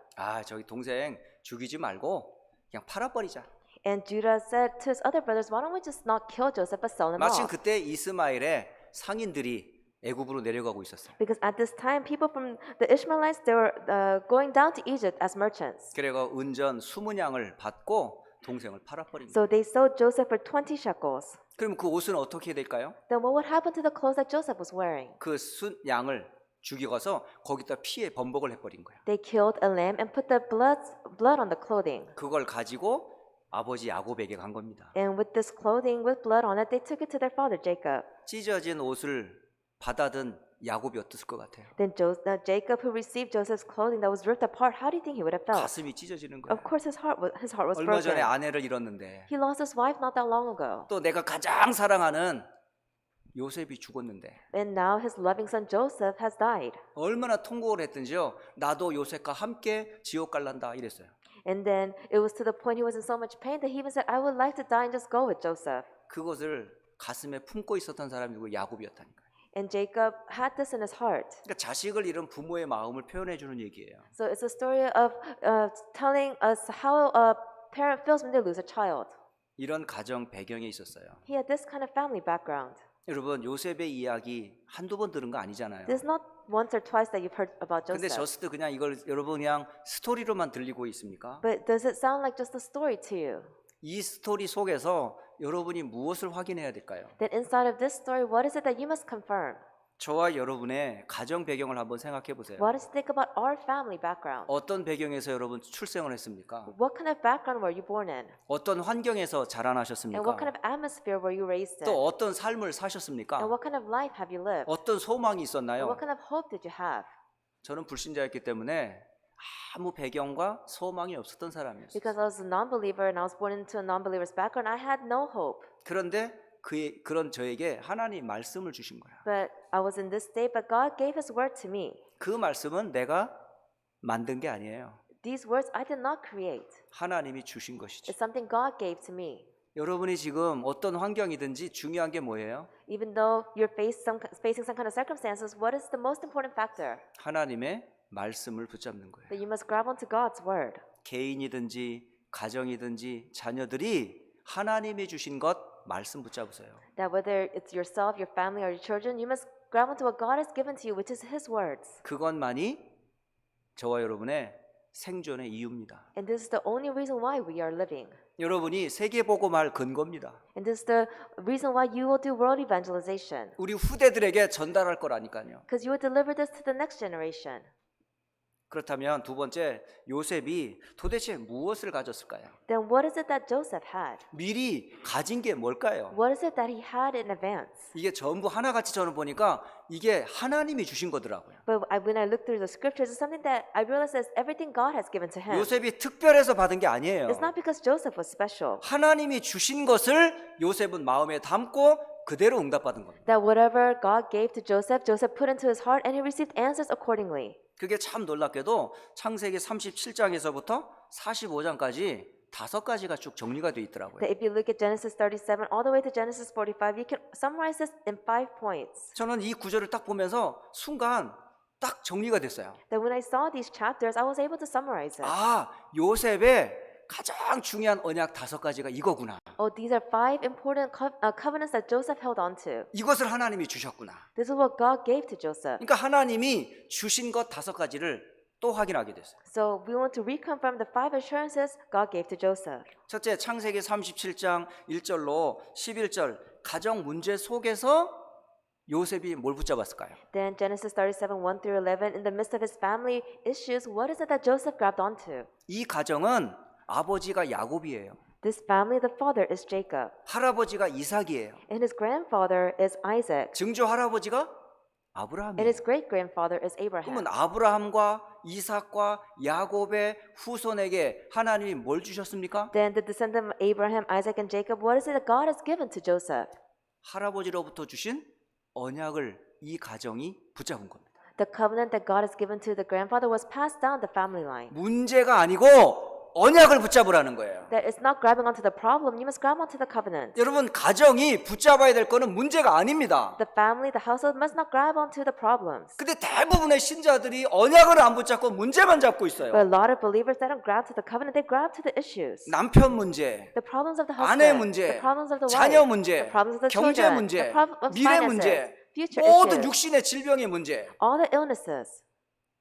저기 동생 죽이지 말고 그냥 팔아버리자. And Judah said to his other brothers, why don't we just not kill Joseph but sell him 마침 off? 그때 이스마엘의 상인들이 애굽으로 내려가고 있었어요. Because at this time, people from the Ishmaelites, they were going down to Egypt as merchants. 그래가 은전 20냥을 받고 동생을 팔아버린 거예요. So they sold Joseph for 20 shekels. 그럼 그 옷은 어떻게 될까요? Then what would happen to the clothes that Joseph was wearing? 그 양을 죽이고서 거기다 피에 범벅을 해버린 거야. They killed a lamb and put the blood on the clothing. 그걸 가지고 아버지 야곱에게 간 겁니다. And with this clothing with blood on it, they took it to their father Jacob. 찢어진 옷을 받아든 야곱이 어땠을 것 같아요? Then Jacob, who received Joseph's clothing that was ripped apart, how do you think he would have felt? 가슴이 찢어지는 거예요. Of course, his heart was 얼마 전에 broken. 아내를 잃었는데 He lost his wife not that long ago. 또 내가 가장 사랑하는 요셉이 죽었는데 And now his loving son Joseph has died. 얼마나 통곡을 했든지요. 나도 요셉과 함께 지옥 갈란다 이랬어요. And then it was to the point he was in so much pain that he even said, I would like to die and just go with Joseph. 그것을 가슴에 품고 있었던 사람이 누구 야곱이었다니까요. And Jacob had this in his heart. 그러니까 자식을 잃은 부모의 마음을 표현해 주는 얘기예요. So it's a story of telling us how a parent feels when they lose a child. 이런 가정 배경에 있었어요. He had this kind of family background. 여러분 요셉의 이야기 한두 번 들은 거 아니잖아요. This is not once or twice that you've heard about 근데 Joseph. 저스트 그냥 이걸 여러분 그냥 스토리로만 들리고 있습니까? But does it sound like just a story to you? 이 스토리 속에서 여러분이 무엇을 확인해야 될까요? Then inside of this story, what is it that you must confirm? 저와 여러분의 가정 배경을 한번 생각해 보세요. What is think about our family background? 어떤 배경에서 여러분 출생을 했습니까? What kind of background were you born in? 어떤 환경에서 And what 자라나셨습니까? kind of atmosphere were you raised in? 또 어떤 삶을 사셨습니까? And what kind of life have you lived? 어떤 소망이 And 있었나요? what kind of hope did you have? 저는 불신자였기 때문에 아무 배경과 소망이 없었던 사람이었어요. Because I was a non-believer and I was born into a non-believer's background, I had no hope. 그런데 그런 저에게 하나님 말씀을 주신 거야. But I was in this state, but God gave His word to me. 그 말씀은 내가 만든 게 아니에요. These words I did not create. 하나님이 주신 것이지. It's something God gave to me. 여러분이 지금 어떤 환경이든지 중요한 게 뭐예요? Even though you're facing some kind of circumstances, what is the most important factor? 하나님의 말씀을 붙잡는 거예요. That you must grab onto God's word. 개인이든지 가정이든지 자녀들이 하나님이 주신 것 말씀 붙잡으세요. That whether it's yourself, your family, or your children, you must grab onto what God has given to you, which is His words. 그것만이 저와 여러분의 생존의 이유입니다. And this is the only reason why we are living. 여러분이 세계복음할 근거입니다. And this is the reason why you will do world evangelization. 우리 후대들에게 전달할 거라니까요. Because you will deliver this to the next generation. 그렇다면 두 번째 요셉이 도대체 무엇을 가졌을까요? Then what is it that Joseph had? 미리 가진 게 뭘까요? What is it that he had in advance? 이게 전부 하나같이 저는 보니까 이게 하나님이 주신 거더라고요. But when I look through the scriptures, it's something that I realize is everything God has given to him. 요셉이 특별해서 받은 게 아니에요. It's not because Joseph was special. 하나님이 주신 것을 요셉은 마음에 담고 그대로 응답받은 겁니다. That whatever God gave to Joseph, Joseph put into his heart and he received answers accordingly. 그게 참 놀랍게도 창세기 37장에서부터 45장까지 5가지가 쭉 정리가 돼 있더라고요. That if you look at Genesis 37 all the way to Genesis 45, you can summarize this in 5 points. 저는 이 구절을 딱 보면서 순간 딱 정리가 됐어요. That when I saw these chapters, I was able to summarize it. 아, 요셉의 가장 중요한 언약 5가지가 이거구나. Oh, these are 5 important covenants that Joseph held on to. 이것을 하나님이 주셨구나. This is what God gave to Joseph. 그러니까 하나님이 주신 것 5가지를 또 확인하게 됐어요. So we want to reconfirm the 5 assurances God gave to Joseph. 첫째, 창세기 37장 1절로 11절 가정 문제 속에서 요셉이 뭘 붙잡았을까요? Then Genesis 37, 1 through 11, in the midst of his family issues, what is it that Joseph grabbed onto? 이 가정은 아버지가 야곱이에요. This family, the father is Jacob, 할아버지가 이삭이에요. and his grandfather is Isaac, 증조 할아버지가 and 아브라함이에요. his great-grandfather is Abraham. 그러면 아브라함과 이삭과 야곱의 후손에게 하나님이 뭘 주셨습니까? Then the descendant of Abraham, Isaac, and Jacob, what is it that God has given to Joseph? 할아버지로부터 주신 언약을 이 가정이 붙잡은 겁니다. The covenant that God has given to the grandfather was passed down the family line. 문제가 아니고 언약을 붙잡으라는 거예요. That it's not grabbing onto the problem, you must grab onto the covenant. 여러분, 가정이 붙잡아야 될 거는 문제가 아닙니다. The family, the household must not grab onto the problems. 근데 대부분의 신자들이 언약을 안 붙잡고 문제만 잡고 있어요. But a lot of believers, they don't grab to the covenant, they grab to the issues. 남편 문제, The problems of the 아내 husband, 문제, the problems of the wife, 자녀 문제, the problems of the 경제 children, 문제, the problem of 미래 finances, 문제, future 모든 issues, 육신의 질병의 문제, all the illnesses.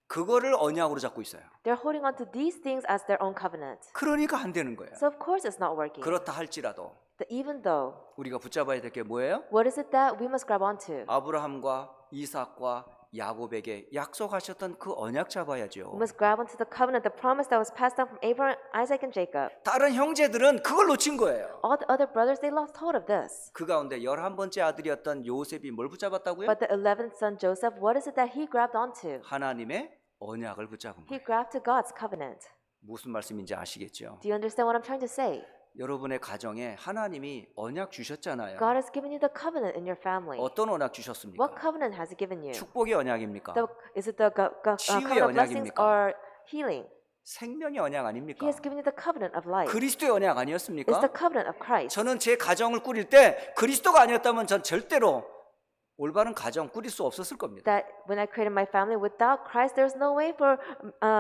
그거를 언약으로 잡고 있어요. They're holding on to these things as their own covenant. 그러니까 안 되는 거예요. So of course it's not working. 그렇다 할지라도 But even though, 우리가 붙잡아야 될 게 뭐예요? what is it that we must grab onto? 아브라함과 이삭과 야곱에게 약속하셨던 그 언약 잡아야죠. We must grab onto the covenant, the promise that was passed down from Abraham, Isaac, and Jacob. 다른 형제들은 그걸 놓친 거예요. All the other brothers, they lost hold of this. 그 가운데 11번째 아들이었던 요셉이 뭘 붙잡았다고요? But the 11th son, Joseph, what is it that he grabbed onto? 하나님의 언약을 붙잡은 He 거예요. grabbed to God's covenant. 무슨 말씀인지 아시겠죠? Do you understand what I'm trying to say? 여러분의 가정에 하나님이 언약 주셨잖아요. God has given you the covenant in your family. 어떤 언약 주셨습니까? What covenant has He given you? 축복의 언약입니까? Is it the 치유의 covenant of blessings 언약입니까? or healing? 생명의 언약 아닙니까? He has given you the covenant of life. 그리스도의 언약 It's 아니었습니까? the covenant of Christ. 저는 제 가정을 꾸릴 때 그리스도가 아니었다면 전 절대로 올바른 가정 꾸릴 수 없었을 겁니다. That when I created my family without Christ, there's no way for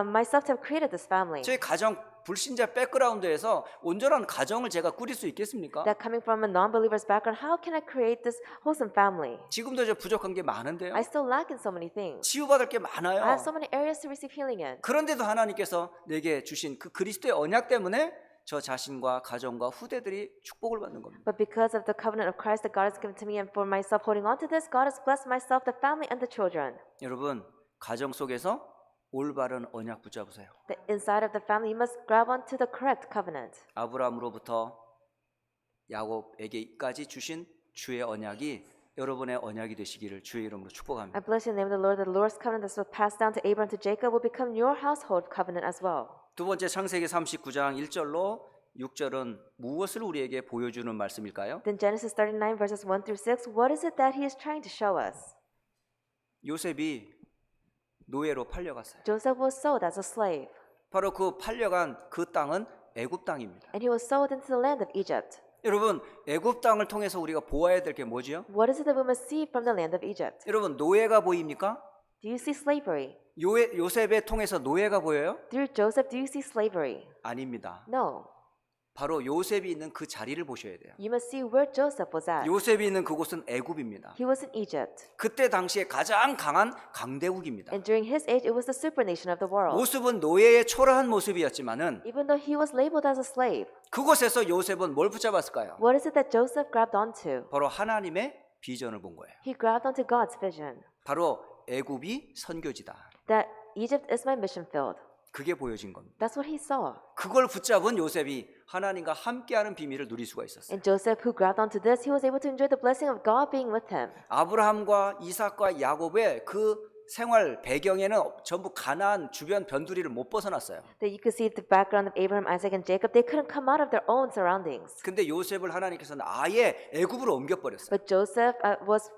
myself to have created this family. 제 가정 불신자 백그라운드에서 온전한 가정을 제가 꾸릴 수 있겠습니까? That coming from a non-believer's background, how can I create this wholesome family? 지금도 저 부족한 게 많은데요. I still lack in so many things. 치유받을 게 I 많아요. have so many areas to receive healing in. 그런데도 하나님께서 내게 주신 그 그리스도의 언약 때문에 저 자신과 가정과 후대들이 축복을 받는 겁니다. But because of the covenant of Christ that God has given to me and for myself holding on to this, God has blessed myself, the family, and the children. 여러분, 가정 속에서 올바른 언약 붙잡으세요. The inside of the family, you must grab onto the correct covenant. 아브라함으로부터 야곱에게까지 주신 주의 언약이 여러분의 언약이 되시기를 주의 이름으로 축복합니다. I bless you in the name of the Lord. The Lord's covenant that was passed down to Abraham to Jacob will become your household covenant as well. 두 번째 창세기 39장 1절로 6절은 무엇을 우리에게 보여주는 말씀일까요? Then Genesis 39 verses 1 through 6, what is it that he is trying to show us? 요셉이 노예로 팔려갔어요. Joseph was sold as a slave, 바로 그 팔려간 그 땅은 애굽 땅입니다. and he was sold into the land of Egypt. 여러분, 애굽 땅을 통해서 우리가 보아야 될 게 뭐지요? What is it that we must see from the land of Egypt? 여러분, 노예가 보입니까? Do you see slavery? 요셉에 통해서 노예가 보여요? Through Joseph, do you see slavery? 아닙니다. No. 바로 요셉이 있는 그 자리를 보셔야 돼요. You must see where Joseph was at. 요셉이 있는 그곳은 애굽입니다. He was in Egypt. 그때 당시에 가장 강한 강대국입니다. And during his age, it was the supernation of the world. 모습은 노예의 초라한 모습이었지만은 Even though he was labeled as a slave, 그곳에서 요셉은 뭘 붙잡았을까요? what is it that Joseph grabbed onto? 바로 하나님의 비전을 본 거예요. He grabbed onto God's vision. 바로 애굽이 선교지다. That Egypt is my mission field. 그게 보여진 겁니다. That's what he saw. 그걸 붙잡은 요셉이 하나님과 함께하는 비밀을 누릴 수가 있었어요. And Joseph, who grabbed onto this, he was able to enjoy the blessing of God being with him. 아브라함과 이삭과 야곱의 그 생활 배경에는 전부 가나안 주변 변두리를 못 벗어났어요. That you could see the background of Abraham, Isaac, and Jacob. They couldn't come out of their own surroundings. 근데 요셉을 하나님께서는 아예 애굽으로 옮겨버렸어요. But Joseph was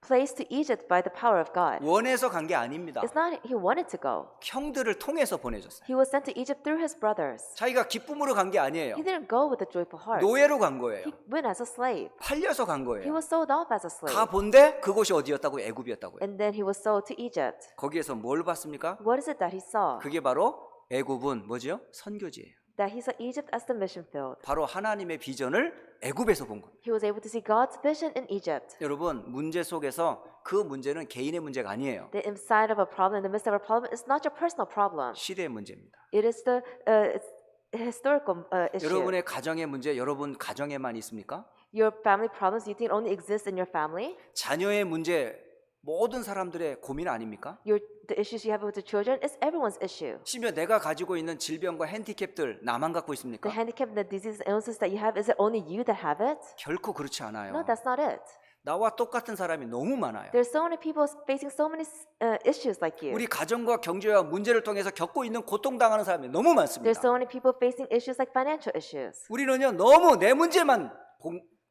placed to Egypt by the power of God. 원해서 간 게 아닙니다. It's not he wanted to go. 형들을 통해서 보내줬어요. He was sent to Egypt through his brothers. 자기가 기쁨으로 간 게 아니에요. He didn't go with a joyful heart. 노예로 간 거예요. He went as a slave. 팔려서 간 He 거예요. was sold off as a slave. 가 본데 그곳이 어디였다고? 애굽이었다고요. And then he was sold to Egypt. 거기에서 뭘 봤습니까? What is it that he saw? 그게 바로 애굽은 뭐지요? 선교지예요. that he saw Egypt as the mission field. 바로 하나님의 비전을 애굽에서 본 겁니다. He was able to see God's vision in Egypt. 여러분, 문제 속에서 그 문제는 개인의 문제가 아니에요. The inside of a problem, in the midst of a problem, is not your personal problem. 시대의 문제입니다. It is the it's historical issue. 여러분의 가정의 문제, 여러분 가정에만 있습니까? Your family problems, you think only exist in your family? 자녀의 문제, 모든 사람들의 고민 아닙니까? The issues you have with the children is everyone's issue. 심지어 내가 가지고 있는 질병과 핸디캡들 나만 갖고 있습니까? The handicap and the diseases and illnesses that you have, is it only you that have it? 결코 그렇지 않아요. No, that's not it. 나와 똑같은 사람이 너무 많아요. There's so many people facing so many issues like you. 우리 가정과 경제와 문제를 통해서 겪고 있는 고통당하는 사람이 너무 많습니다. There's so many people facing issues like financial issues. 우리는요 너무 내 문제만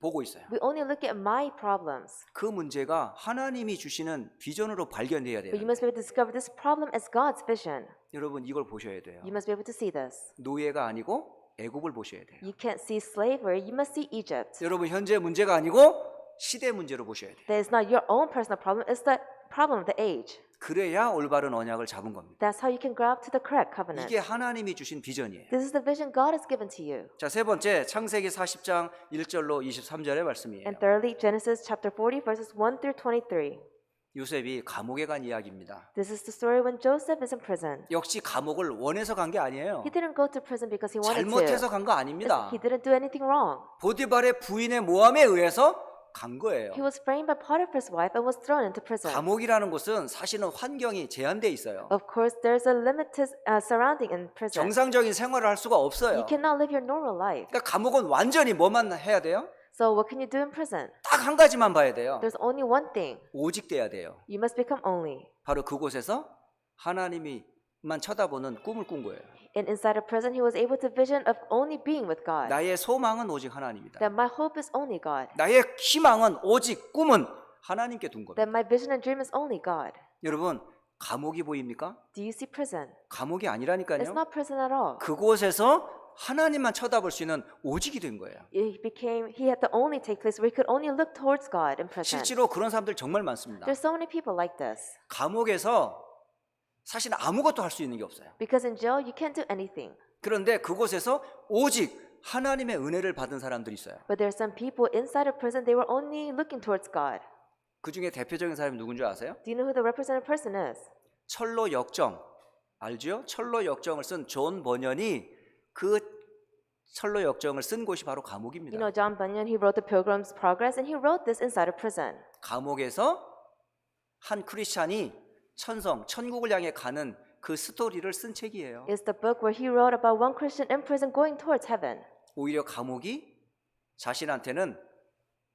보고 있어요. We only look at my problems. 그 문제가 하나님이 주시는 비전으로 발견돼야 돼요. But you must be able to discover this problem as God's vision. 여러분 이걸 보셔야 돼요. You must be able to see this. 노예가 아니고 애굽을 보셔야 돼요. You can't see slavery, you must see Egypt. 여러분 현재 문제가 아니고 시대 문제로 보셔야 돼요. That is not your own personal problem, it's the problem of the age. 그래야 올바른 언약을 잡은 겁니다. That's how you can grab to the correct covenant. 이게 하나님이 주신 비전이에요. This is the vision God has given to you. 자, 세 번째 창세기 40장 1절로 23절의 말씀이에요. And thirdly, Genesis chapter 40 verses 1 through 23. 요셉이 감옥에 간 이야기입니다. This is the story when Joseph is in prison. 역시 감옥을 원해서 간 게 아니에요. He didn't go to prison because he wanted 잘못해서 to. 간 거 아닙니다. He didn't do anything wrong. 보디발의 부인의 모함에 의해서 간 거예요. He was framed by Potiphar's wife and was thrown into prison. 감옥이라는 곳은 사실은 환경이 제한돼 있어요. Of course, there's a limited surrounding in prison. 정상적인 생활을 할 수가 없어요. You cannot live your normal life. 그러니까 감옥은 완전히 뭐만 해야 돼요? So what can you do in prison? 딱 한 가지만 봐야 돼요. There's only one thing. 오직 돼야 돼요. You must become only. 바로 그곳에서 하나님이만 쳐다보는 꿈을 꾼 거예요. And inside of prison, he was able to vision of only being with God. 나의 소망은 오직 하나님이다. That my hope is only God. 나의 희망은 오직 꿈은 하나님께 둔 겁니다. That my vision and dream is only God. 여러분 감옥이 보입니까? Do you see prison? 감옥이 It's 아니라니까요. not prison at all. 그곳에서 하나님만 쳐다볼 수 있는 오직이 된 거예요. He had to only take place where he could only look towards God in prison. 실제로 그런 사람들 정말 많습니다. There's so many people like this. 감옥에서 사실 아무것도 할 수 있는 게 없어요. Because in jail, you can't do anything. 그런데 그곳에서 오직 하나님의 은혜를 받은 사람들이 있어요. But there are some people inside of prison, they were only looking towards God. 그 중에 대표적인 사람이 누군지 아세요? Do you know who the representative person is? 철로 역정 알죠? 철로 역정을 쓴 존 버년이 그 철로 역정을 쓴 곳이 바로 감옥입니다. You know, John Bunyan, he wrote the Pilgrim's Progress, and he wrote this inside of prison. 감옥에서 한 크리스찬이 천국을 향해 가는 그 스토리를 쓴 책이에요. It's the book where he wrote about one Christian in prison going towards heaven. 오히려 감옥이 자신한테는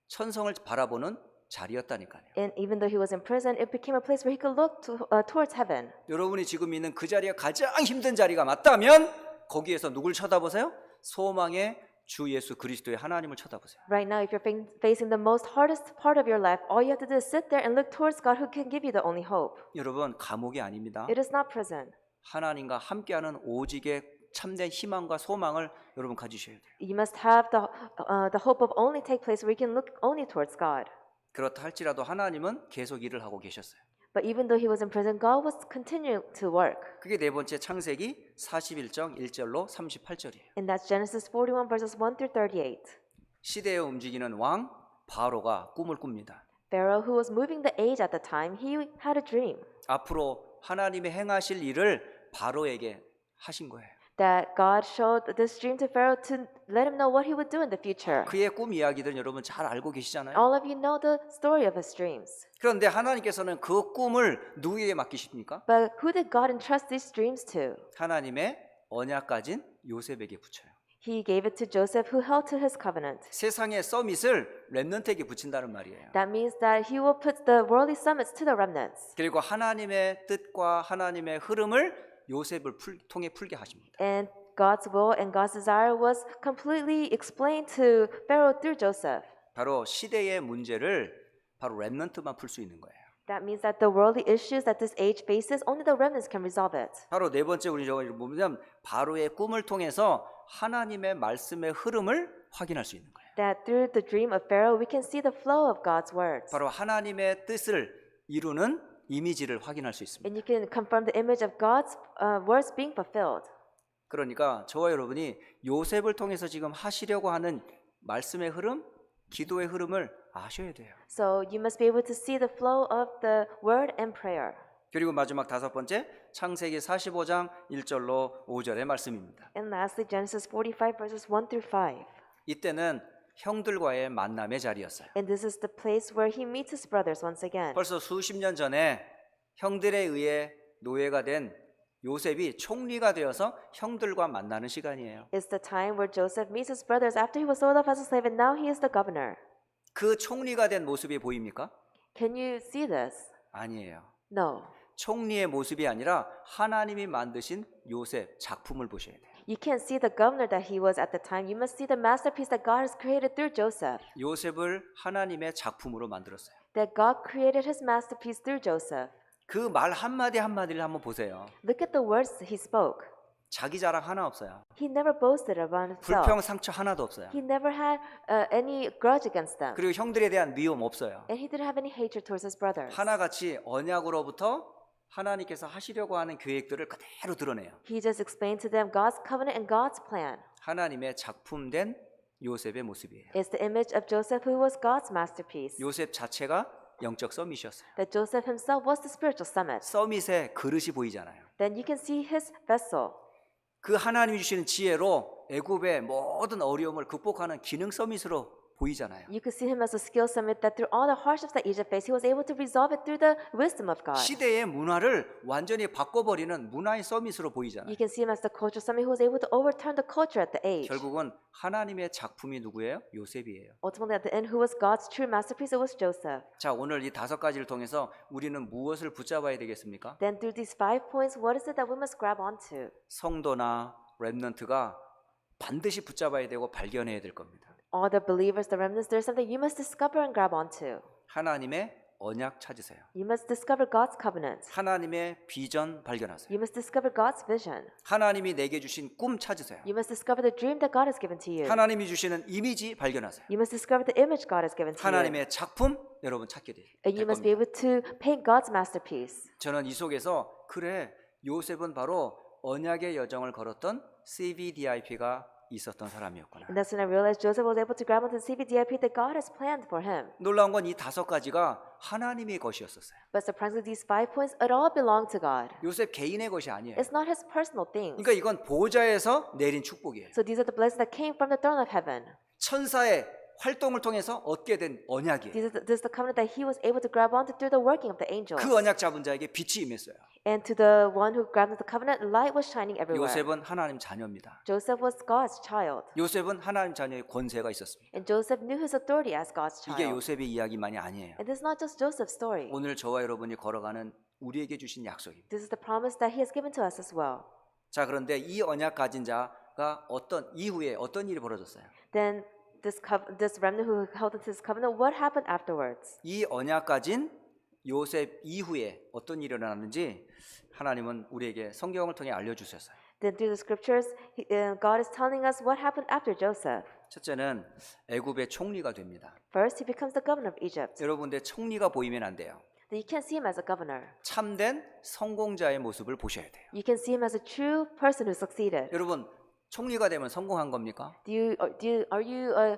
천성을 바라보는 자리였다니까요. And even though he was in prison, it became a place where he could look towards heaven. 여러분이 지금 있는 그 자리가 가장 힘든 자리가 맞다면 거기에서 누굴 쳐다보세요? 소망의 주 예수 그리스도의 하나님을 쳐다보세요. Right now, if you're facing the most hardest part of your life, all you have to do is sit there and look towards God who can give you the only hope. 여러분 감옥이 아닙니다. It is not prison. 하나님과 함께하는 오직의 참된 희망과 소망을 여러분 가지셔야 돼요. You must have the hope of only take place where you can look only towards God. 그렇다 할지라도 하나님은 계속 일을 하고 계셨어요. But even though he was in prison, God was continuing to work. 그게 네 번째 창세기 41장 1절로 38절이에요. And that's Genesis 41 verses 1 through 38. 시대에 움직이는 왕 바로가 꿈을 꿉니다. Pharaoh, who was moving the age at the time, he had a dream 앞으로 하나님의 행하실 일을 바로에게 하신 거예요. that God showed this dream to Pharaoh to let him know what he would do in the future. 그의 꿈 이야기들은 여러분 잘 알고 계시잖아요. All of you know the story of his dreams. 그런데 하나님께서는 그 꿈을 누구에게 맡기십니까? But who did God entrust these dreams to? 하나님의 언약 가진 요셉에게 붙여요. He gave it to Joseph, who held to his covenant. 세상의 서밋을 렘넌트에게 붙인다는 말이에요. That means that he will put the worldly summits to the remnants. 그리고 하나님의 뜻과 하나님의 흐름을 요셉을 통해 풀게 하십니다. And God's will and God's desire was completely explained to Pharaoh through Joseph. 바로 시대의 문제를 바로 렘넌트만 풀 수 있는 거예요. That means that the worldly issues that this age faces, only the remnants can resolve it. 바로 네 번째 우리 저거 보면 바로의 꿈을 통해서 하나님의 말씀의 흐름을 확인할 수 있는 거예요. That through the dream of Pharaoh, we can see the flow of God's words. 바로 하나님의 뜻을 이루는 이미지를 확인할 수 있습니다. And you can confirm the image of God's words being fulfilled. 그러니까 저와 여러분이 요셉을 통해서 지금 하시려고 하는 말씀의 흐름, 기도의 흐름을 아셔야 돼요. So you must be able to see the flow of the word and prayer. 그리고 마지막 다섯 번째, 창세기 45장 1절로 5절의 말씀입니다. And lastly, Genesis 45 verses 1 through 5. 이때는 형들과의 만남의 자리였어요. And this is the place where he meets his brothers once again. 벌써 수십 년 전에 형들에 의해 노예가 된 요셉이 총리가 되어서 형들과 만나는 시간이에요. It's the time where Joseph meets his brothers after he was sold off as a slave and now he is the governor. 그 총리가 된 모습이 보입니까? Can you see this? 아니에요. No. 총리의 모습이 아니라 하나님이 만드신 요셉 작품을 보셔야 돼요. You can't see the governor that he was at the time. You must see the masterpiece that God has created through Joseph. 요셉을 하나님의 작품으로 만들었어요. That God created his masterpiece through Joseph. 그 말 한마디 한마디를 한번 보세요. Look at the words he spoke. 자기 자랑 하나 없어요. He never boasted about himself. 불평 상처 하나도 없어요. He never had any grudge against them. 그리고 형들에 대한 미움 없어요. And he didn't have any hatred towards his brothers. 하나같이 언약으로부터 하나님께서 하시려고 하는 계획들을 그대로 드러내요. He just explained to them God's covenant and God's plan. 하나님의 작품된 요셉의 모습이에요. It's the image of Joseph who was God's masterpiece. 요셉 자체가 영적 서밋이었어요. That Joseph himself was the spiritual summit. 서밋의 그릇이 보이잖아요. Then you can see his vessel. 그 하나님이 주시는 지혜로 애굽의 모든 어려움을 극복하는 기능 서밋으로 보이잖아요. You could see him as a skill summit that through all the hardships that Egypt faced, he was able to resolve it through the wisdom of God. 시대의 문화를 완전히 바꿔버리는 문화의 서밋으로 보이잖아요. You can see him as the culture summit who was able to overturn the culture at the age. 결국은 하나님의 작품이 누구예요? 요셉이에요. Ultimately, at the end, who was God's true masterpiece? It was Joseph. 자, 오늘 이 다섯 가지를 통해서 우리는 무엇을 붙잡아야 되겠습니까? Then through these 5 points, what is it that we must grab onto? 성도나 렘넌트가 반드시 붙잡아야 되고 발견해야 될 겁니다. All the believers, the remnants, there's something you must discover and grab onto. 하나님의 언약 찾으세요. You must discover God's covenant. 하나님의 비전 발견하세요. You must discover God's vision. 하나님이 내게 주신 꿈 찾으세요. You must discover the dream that God has given to you. 하나님이 주시는 이미지 발견하세요. You must discover the image God has given to you. 하나님의 작품 여러분 찾게 될 And you must be 겁니다. able to paint God's masterpiece. 저는 이 속에서 그래 요셉은 바로 언약의 여정을 걸었던 CVDIP가 있었던 사람이었구나. And that's when I realized Joseph was able to grab onto the CVDIP that God has planned for him. 놀라운 건 이 다섯 가지가 하나님의 것이었었어요. But surprisingly, these 5 points, it all belong to God. 요셉 개인의 것이 아니에요. It's not his personal things. 그러니까 이건 보좌에서 내린 축복이에요. So these are the blessings that came from the throne of heaven. 천사의 활동을 통해서 얻게 된 언약이에요. This is the covenant that he was able to grab onto through the working of the angels. 그 언약 잡은 자에게 빛이 임했어요. And to the one who grabbed onto the covenant, light was shining everywhere. 요셉은 하나님 자녀입니다. Joseph was God's child. 요셉은 하나님 자녀의 권세가 있었습니다. And Joseph knew his authority as God's 이게 child. 요셉의 이야기만이 아니에요. And this is not just Joseph's story. 오늘 저와 여러분이 걸어가는 우리에게 주신 약속입니다. This is the promise that he has given to us as well. 자, 그런데 이 언약 가진 자가 어떤 이후에 어떤 일이 벌어졌어요? Then this remnant who held into this covenant, what happened afterwards? 이 언약 가진 요셉 이후에 어떤 일이 일어났는지 하나님은 우리에게 성경을 통해 알려주셨어요. Then through the scriptures, God is telling us what happened after Joseph. 첫째는 애굽의 총리가 됩니다. First, he becomes the governor of Egypt. 여러분들 총리가 보이면 안 돼요. You can't see him as a governor. 참된 성공자의 모습을 보셔야 돼요. You can see him as a true person who succeeded. 여러분 총리가 되면 성공한 겁니까? Are you a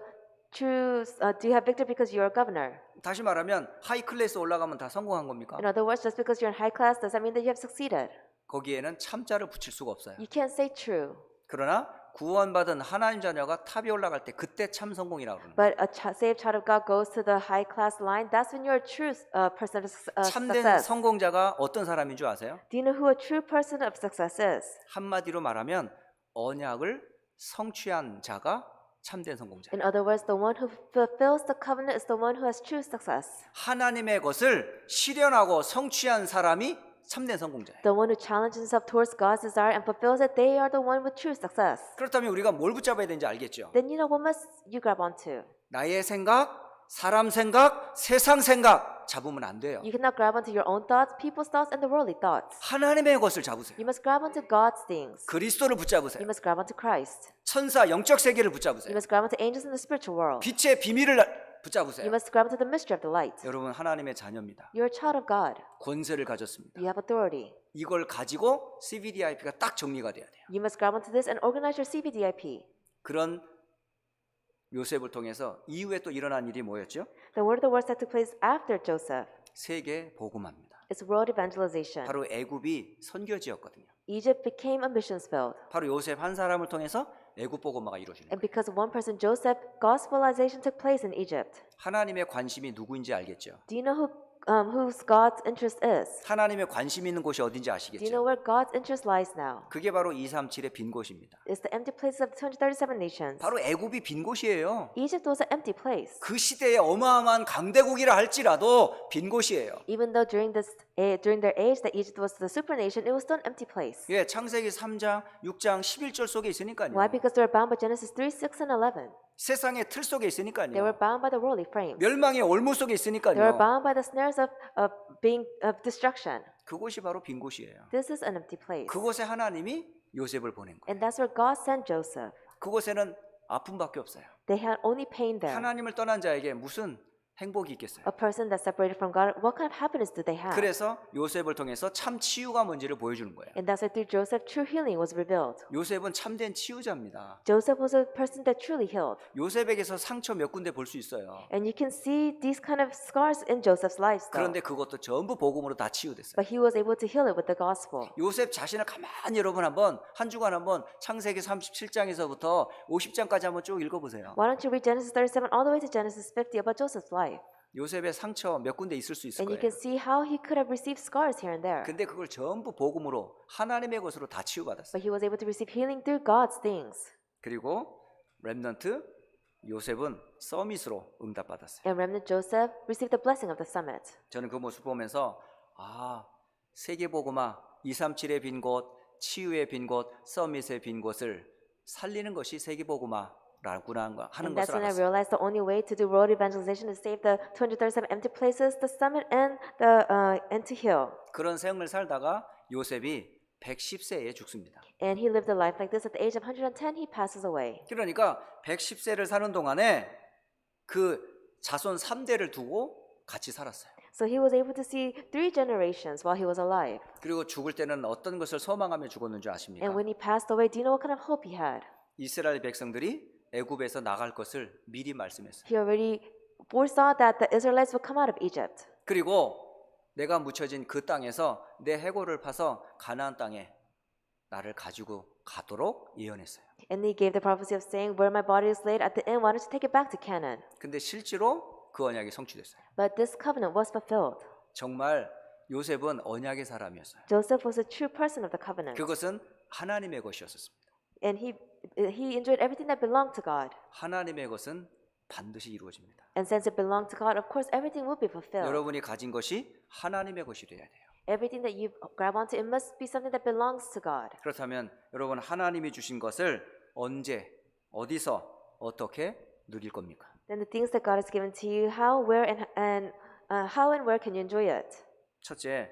true? Do you have victory because you're a governor? 다시 말하면 하이 클래스 올라가면 다 성공한 겁니까? In other words, just because you're in high class, does that mean that you have succeeded? 거기에는 참자를 붙일 수가 없어요. You can't say true. 그러나 구원받은 하나님 자녀가 탑에 올라갈 때 그때 참 성공이라고 합니다. But a saved child of God goes to the high class line. That's when you're a true person of 참된 success. 성공자가 어떤 사람인 줄 아세요? Do you know who a true person of success is? 한마디로 말하면 언약을 성취한 자가 참된 성공자. In other words, the one who fulfills the covenant is the one who has true success. 하나님의 것을 실현하고 성취한 사람이 참된 성공자예요. The one who challenges himself towards God's desire and fulfills it, they are the one with true success. 그렇다면 우리가 뭘 붙잡아야 되는지 알겠죠? Then you know what must you grab onto? 나의 생각, 사람 생각, 세상 생각 잡으면 안 돼요. You cannot grab onto your own thoughts, people's thoughts, and the worldly thoughts. 하나님의 것을 잡으세요. You must grab onto God's things. 그리스도를 You 붙잡으세요. must grab onto Christ. 천사 영적 세계를 You 붙잡으세요. must grab onto angels in the spiritual world. 빛의 비밀을 You 붙잡으세요. must grab onto the mystery of the light. 여러분 하나님의 자녀입니다. You're a child of God. 권세를 가졌습니다. You have authority. 이걸 가지고 CVDIP가 딱 정리가 돼야 돼요. You must grab onto this and organize your CVDIP. 그런 요셉을 통해서 이후에 또 일어난 일이 뭐였죠? Then what are the works that took place after Joseph? 세계 복음화입니다. It's world evangelization. 바로 애굽이 선교지였거든요. Egypt became a missions field. 바로 요셉 한 사람을 통해서 애굽 복음화가 이루어지는 And 거예요. because of one person, Joseph, gospelization took place in Egypt. 하나님의 관심이 누구인지 알겠죠? Do you know whose God's interest is? 하나님의 관심 있는 곳이 어딘지 Do you 아시겠죠? know where God's interest lies now? 그게 바로 237의 빈 곳입니다. It's the empty places of the 237 nations. 바로 애굽이 빈 곳이에요. Egypt was an empty place. 그 시대에 어마어마한 강대국이라 할지라도 빈 곳이에요. Even though during their age that Egypt was the supernation, it was still an empty place. 예, 창세기 3장, 6장, 11절 속에 있으니까요. Why? Because they were bound by Genesis 3, 6, and 11. 세상의 틀 속에 They were 있으니까요. bound by the worldly frames. 멸망의 올무 속에 They were 있으니까요. bound by the snares of destruction. 그곳이 바로 빈 곳이에요. This is an empty place. 그곳에 하나님이 요셉을 보낸 거예요. And that's where God sent Joseph. 그곳에는 아픔밖에 없어요. They had only pain there. 하나님을 떠난 자에게 무슨 행복이 있겠어요? A person that's separated from God, what kind of happiness do they have? 그래서 요셉을 통해서 참 치유가 뭔지를 보여주는 거예요. And that's why through Joseph, true healing was revealed. 요셉은 참된 치유자입니다. Joseph was a person that truly healed. 요셉에게서 상처 몇 군데 볼 수 있어요. And you can see these kind of scars in Joseph's life still. 그런데 그것도 전부 복음으로 다 치유됐어요. But he was able to heal it with the gospel. 요셉 자신을 가만히 여러분 한 주간 한번 창세기 37장에서부터 50장까지 한번 쭉 읽어보세요. Why don't you read Genesis 37 all the way to Genesis 50 about Joseph's life? 요셉의 상처 몇 군데 있을 수 있을 And you 거예요. can see how he could have received scars here and there. 근데 그걸 전부 복음으로 하나님의 것으로 다 치유받았어요. But he was able to receive healing through God's things. 그리고 렘넌트 요셉은 서밋으로 응답받았어요. And remnant Joseph received the blessing of the summit. 저는 그 모습 보면서 세계복음화 237의 빈 곳, 치유의 빈 곳, 서밋의 빈 곳을 살리는 것이 세계복음화라구나 하는 And that's 것을 when I 알았어요. realized the only way to do world evangelization is save the 237 empty places, the summit, and to heal. 그런 생을 살다가 요셉이 110세에 죽습니다. And he lived a life like this. At the age of 110, he passes away. 그러니까 110세를 사는 동안에 그 자손 3대를 두고 같이 살았어요. So he was able to see 3 generations while he was alive. 그리고 죽을 때는 어떤 것을 소망하며 죽었는 줄 아십니까? And when he passed away, do you know what kind of hope he had? 이스라엘 백성들이 애굽에서 나갈 것을 미리 말씀했어요. He already foresaw that the Israelites would come out of Egypt. 그리고 내가 묻혀진 그 땅에서 내 해골을 파서 가나안 땅에 나를 가지고 가도록 예언했어요. And he gave the prophecy of saying, where my body is laid at the end, why don't you take it back to Canaan? 근데 실제로 그 언약이 성취됐어요. But this covenant was fulfilled. 정말 요셉은 언약의 사람이었어요. Joseph was a true person of the covenant. 그것은 하나님의 것이었습니다. And he enjoyed everything that belonged to God. 하나님의 것은 반드시 이루어집니다. And since it belonged to God, of course, everything will be fulfilled. 여러분이 가진 것이 하나님의 것이 되어야 돼요. Everything that you grab onto, it must be something that belongs to God. 그렇다면 여러분 하나님이 주신 것을 언제, 어디서, 어떻게 누릴 겁니까? Then the things that God has given to you, how, where, how and where can you enjoy it? 첫째,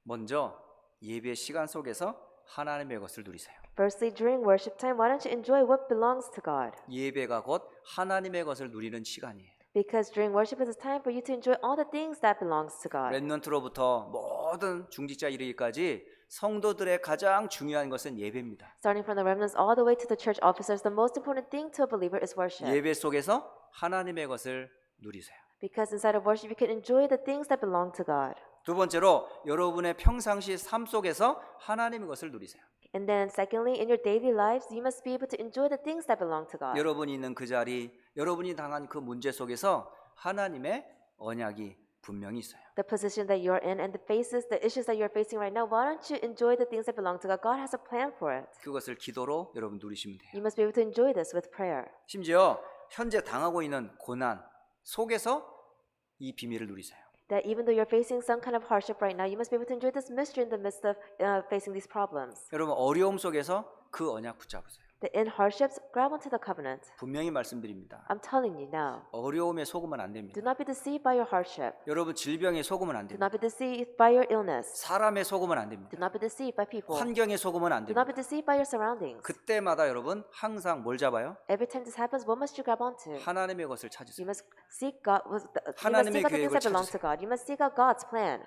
먼저 예배 시간 속에서 하나님의 것을 누리세요. Firstly, during worship time, why don't you enjoy what belongs to God? 예배가 곧 하나님의 것을 누리는 시간이에요. Because during worship is a time for you to enjoy all the things that belongs to God. 렘넌트로부터 모든 중직자 이르기까지 성도들의 가장 중요한 것은 예배입니다. Starting from the remnants all the way to the church officers, the most important thing to a believer is worship. 예배 속에서 하나님의 것을 누리세요. Because inside of worship, you can enjoy the things that belong to God. 두 번째로 여러분의 평상시 삶 속에서 하나님의 것을 누리세요. And then secondly, in your daily lives, you must be able to enjoy the things that belong to God. 여러분이 있는 그 자리, 여러분이 당한 그 문제 속에서 하나님의 언약이 분명히 있어요. The position that you're in and the issues that you're facing right now, why don't you enjoy the things that belong to God? God has a plan for it. 그것을 기도로 여러분 누리시면 돼요. You must be able to enjoy this with prayer. 심지어 현재 당하고 있는 고난 속에서 이 비밀을 누리세요. That even though you're facing some kind of hardship right now, you must be able to enjoy this mystery in the midst of facing these problems. 여러분 어려움 속에서 그 언약 붙잡으세요. That in hardships, grab onto the covenant. 분명히 말씀드립니다. I'm telling you now. 어려움에 속으면 안 Do 됩니다. not be deceived by your hardship. 여러분 질병에 속으면 안 Do 됩니다. not be deceived by your illness. 사람에 속으면 안 됩니다. Do not be deceived by people. 환경에 속으면 안 Do not 됩니다. be deceived by your surroundings. 그때마다 여러분 항상 뭘 잡아요? Every time this happens, what must you grab onto? 하나님의 것을 You 찾으세요. must seek God. You must 하나님의 seek out the things 계획을 that belong to God. You must seek out God's plan.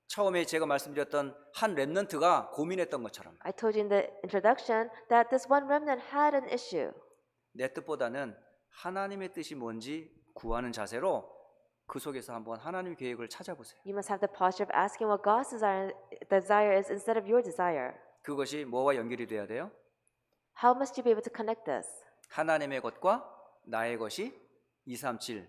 처음에 제가 말씀드렸던 한 렘넌트가 고민했던 것처럼 I told you in the introduction that this one remnant had an issue. 내 뜻보다는 하나님의 뜻이 뭔지 구하는 자세로 그 속에서 한번 하나님의 계획을 찾아보세요. You must have the posture of asking what God's desire is instead of your desire. 그것이 뭐와 연결이 돼야 돼요? How must you be able to connect this? 하나님의 것과 나의 것이 237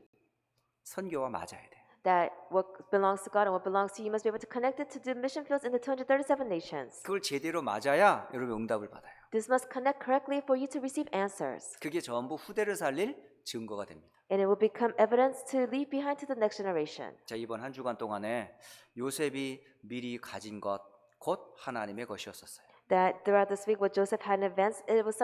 선교와 맞아야 돼. That what belongs to God and what belongs to you, you must be able to connect it to the mission fields in the 237 nations. 그걸 제대로 맞아야 여러분 응답을 받아요. This must connect correctly for you to receive answers. 그게 전부 후대를 살릴 증거가 됩니다. And it will become evidence to leave behind to the next generation. 자, 이번 한 주간 동안에 요셉이 미리 가진 것 곧 하나님의 것이었었어요. That throughout this week, what Joseph had in advance, it was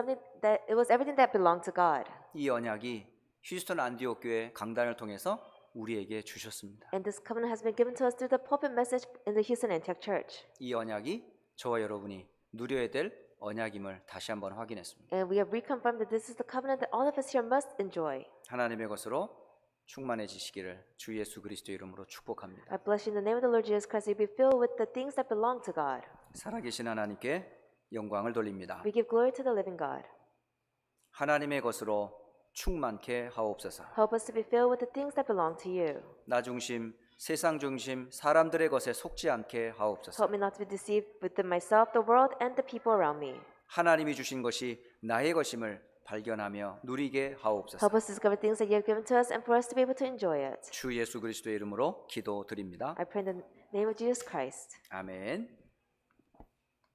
everything that belonged to God. 이 언약이 휴스턴 안디옥 교회 강단을 통해서 우리에게 주셨습니다. And this covenant has been given to us through the pulpit message in the Houston Antioch Church. 이 언약이 저와 여러분이 누려야 될 언약임을 다시 한번 확인했습니다. And we have reconfirmed that this is the covenant that all of us here must enjoy. 하나님의 것으로 충만해지시기를 주 예수 그리스도 이름으로 축복합니다. I bless you in the name of the Lord Jesus Christ. You be filled with the things that belong to God. 살아계신 하나님께 영광을 돌립니다. We give glory to the living God. 하나님의 것으로 충만케 하옵소서. Help us to be filled with the things that belong to you. 나 중심, 세상 중심, 사람들의 것에 속지 않게 하옵소서. Help me not to be deceived within myself, the world, and the people around me. 하나님이 주신 것이 나의 것임을 발견하며 누리게 하옵소서. Help us discover things that you have given to us and for us to be able to enjoy it. 주 예수 그리스도의 이름으로 기도드립니다. I pray in the name of Jesus Christ. 아멘.